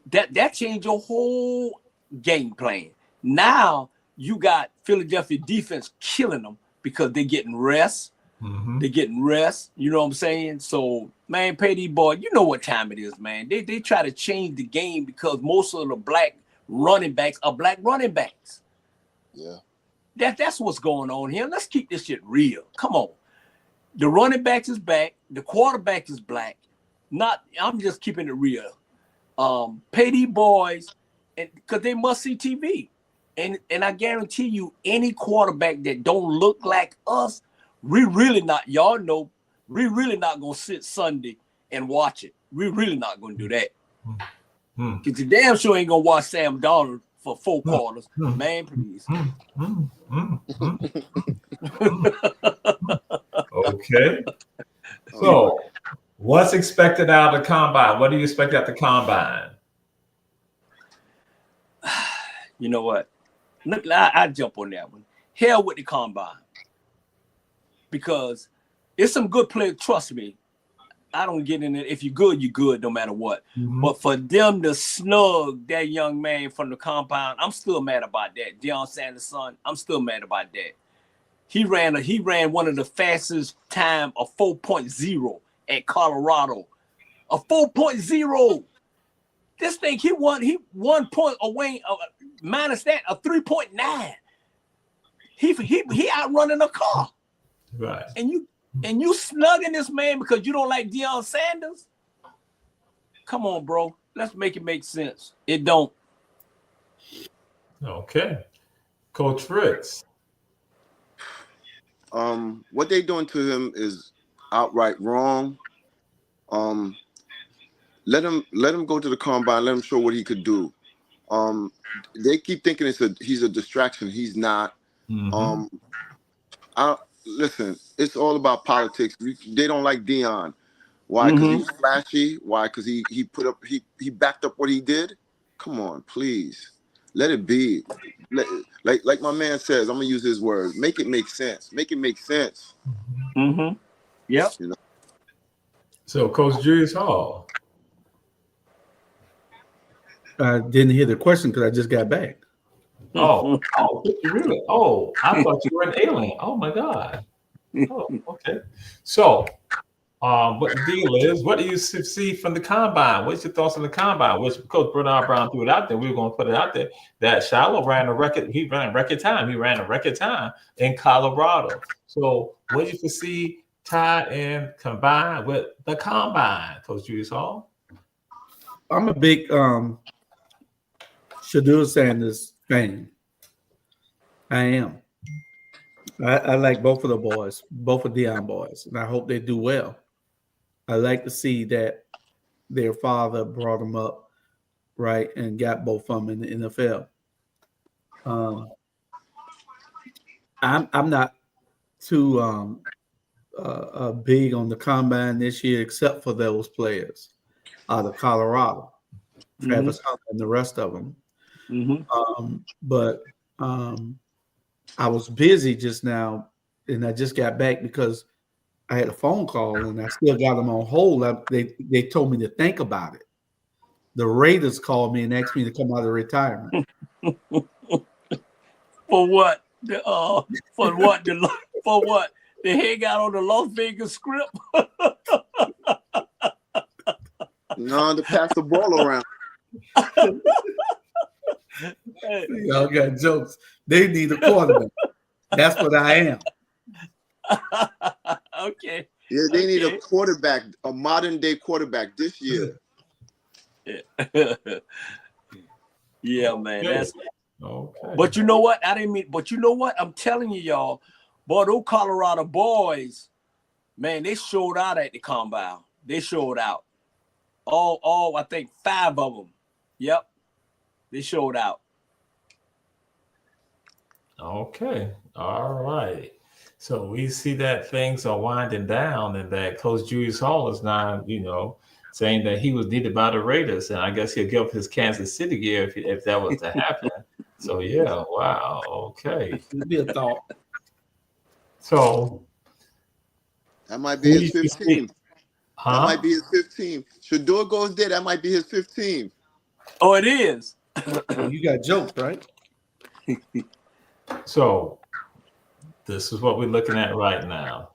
That changed your whole game plan. Now you got Philadelphia defense killing them because they're getting rest. Mm-hmm. They're getting rest. You know what I'm saying? So, man, pay these boys. You know what time it is, man. They try to change the game because most of the black running backs are black running backs. Yeah. That's what's going on here. Let's keep this shit real. Come on. The running back is back. The quarterback is black. I'm just keeping it real. Pay these boys, and because they must see TV. And I guarantee you, any quarterback that don't look like us, we really not gonna sit Sunday and watch it. We really not gonna do that. Because you damn sure ain't gonna watch Sam Darnold for 4 quarters. Man, please. Okay. So, what's expected out of the combine? What do you expect at the combine? You know what? Look, I jump on that one. Hell with the combine. Because it's some good players. Trust me. I don't get in it. If you're good no matter what. Mm-hmm. But for them to snug that young man from the compound, I'm still mad about that. Deion Sanders' son, I'm still mad about that. He ran one of the fastest time of 4.0 at Colorado. A 4.0. This thing, he 1 point away, minus that, a 3.9. He outrunning a car. Right. And you snugging this man because you don't like Deion Sanders? Come on, bro. Let's make it make sense. It don't. Okay. Coach Fritz. What they doing to him is outright wrong. Let him go to the combine. Let him show what he could do. They keep thinking he's a distraction. He's not. Mm-hmm. Listen, it's all about politics. They don't like Deion. Why? Because he was flashy. Why? Because he backed up what he did. Come on, please, let it be. Like my man says, I'm gonna use his words. Make it make sense. Make it make sense. Mm-hmm. Yep. You know? So, Coach Julius Hall. I didn't hear the question because I just got back. Oh, really? Oh, I thought you were an alien. Oh my God. Oh, okay. So, what the deal is? What do you see from the combine? What's your thoughts on the combine? Which Coach Bernard Brown threw it out there. We were going to put it out there that Shiloh ran a record. He ran record time. He ran a record time in Colorado. So, what did you see tied and combined with the combine, Coach Julius Hall? I'm a big Shedeur Sanders fan. I am. I like both of the boys, both of Deion boys, and I hope they do well. I like to see that their father brought them up right and got both of them in the NFL. I'm not too big on the combine this year, except for those players out of Colorado, Travis Hunter and the rest of them. But I was busy just now, and I just got back because I had a phone call, and I still got them on hold. They told me to think about it. The Raiders called me and asked me to come out of retirement. For what? For what? For what? The head got on the Las Vegas script. No, to pass the ball around. Y'all got jokes. They need a quarterback. That's what I am. Okay. Yeah, they need a quarterback, a modern day quarterback this year. Yeah, man. That's okay. But you know what? I didn't mean. But you know what? I'm telling you, y'all. Boy, those Colorado boys, man, they showed out at the combine. They showed out. All I think 5 of them. Yep. They showed out. Okay. All right. So we see that things are winding down and that Coach Julius Hall is now, saying that he was needed by the Raiders. And I guess he'll give up his Kansas City gear if that was to happen. So, yeah. Wow. Okay. It'd be a thought. So. That might be his 15. Huh? That might be his 15. Shedeur goes there. That might be his 15. Oh, it is. You got jokes, right? So this is what we're looking at right now.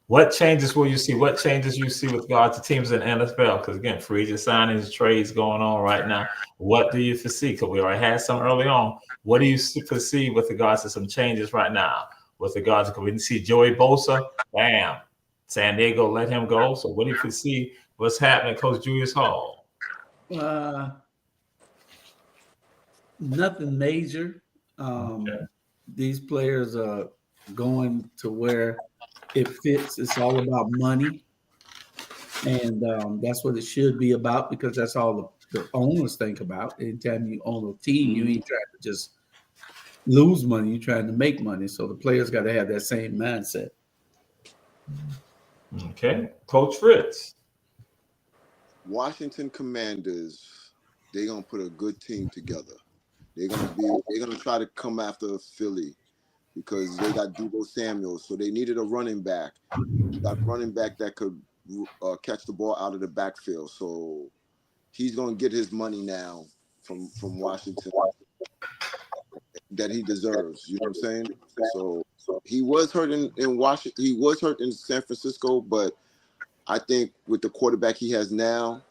What changes will you see? What changes you see with regards to teams in the NFL? Because again, free agent signings, trades going on right now. What do you foresee? Because we already had some early on. What do you foresee with regards to some changes right now? With regards to, we see Joey Bosa, bam, San Diego let him go. So what do you foresee? What's happening, Coach Julius Hall? Nothing major. These players are going to where it fits. It's all about money, and that's what it should be about, because that's all the owners think about. Anytime you own a team, you ain't trying to just lose money, you're trying to make money. So the players got to have that same mindset. Okay, Coach Fritz. Washington Commanders, they're gonna put a good team together. They're gonna try to come after Philly because they got Deebo Samuel, so they needed a running back. Got a running back that could catch the ball out of the backfield. So he's gonna get his money now from Washington that he deserves. You know what I'm saying? So he was hurt in Washington. He was hurt in San Francisco, but I think with the quarterback he has now,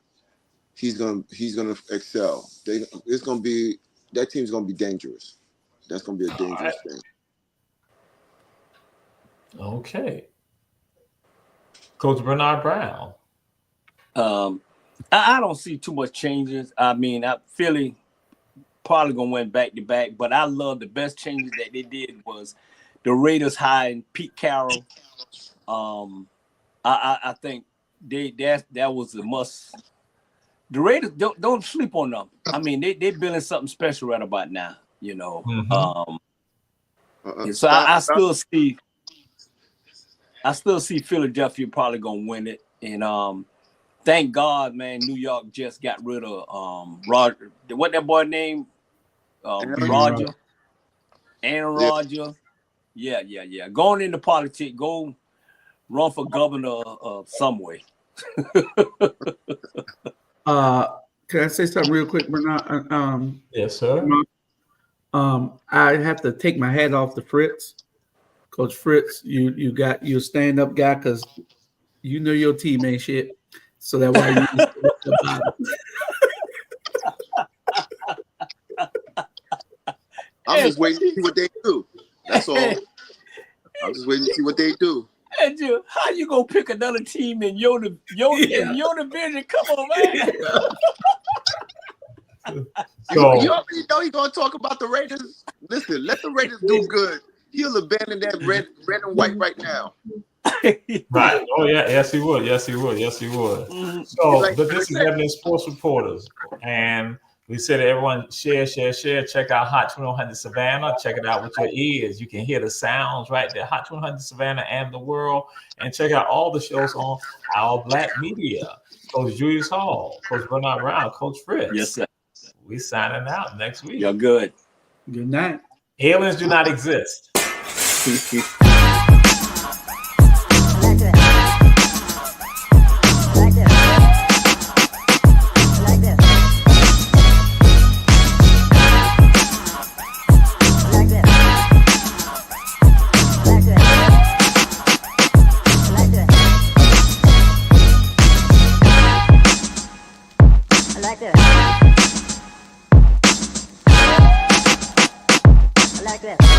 he's gonna excel. That team's gonna be dangerous. That's gonna be a dangerous thing. Okay. Coach Bernard Brown. I don't see too much changes. I mean, Philly probably gonna win back to back, but I love the best changes that they did was the Raiders hiring Pete Carroll. I think that was a must. The Raiders don't sleep on them. I mean, they building something special right about now. You know, so I still see Philadelphia probably gonna win it, and thank God, man, New York just got rid of Roger. What that boy name? Roger. Aaron Rodgers. Yeah. Going into politics, go run for governor some way. Can I say something real quick, Bernard? Yes, sir. I have to take my hat off to Fritz. Coach Fritz, you're a stand-up guy because you know your team ain't shit. So that's why you I'm just waiting to see what they do. That's all. I'm just waiting to see what they do. And how you gonna pick another team in your division? Come on, man. You already know he's gonna talk about the Raiders. Listen, let the Raiders do good. He'll abandon that red and white right now. Right. Oh yeah. Yes, he would. So, but this is Ebony Sports Reporters, and we said to everyone, share. Check out Hot 2100 Savannah. Check it out with your ears. You can hear the sounds right there. Hot 2100 Savannah and the world. And check out all the shows on Our Black Media. Coach Julius Hall, Coach Bernard Brown, Coach Fritz. Yes, sir. We signing out next week. You're good. Good night. Aliens do not exist. Like this.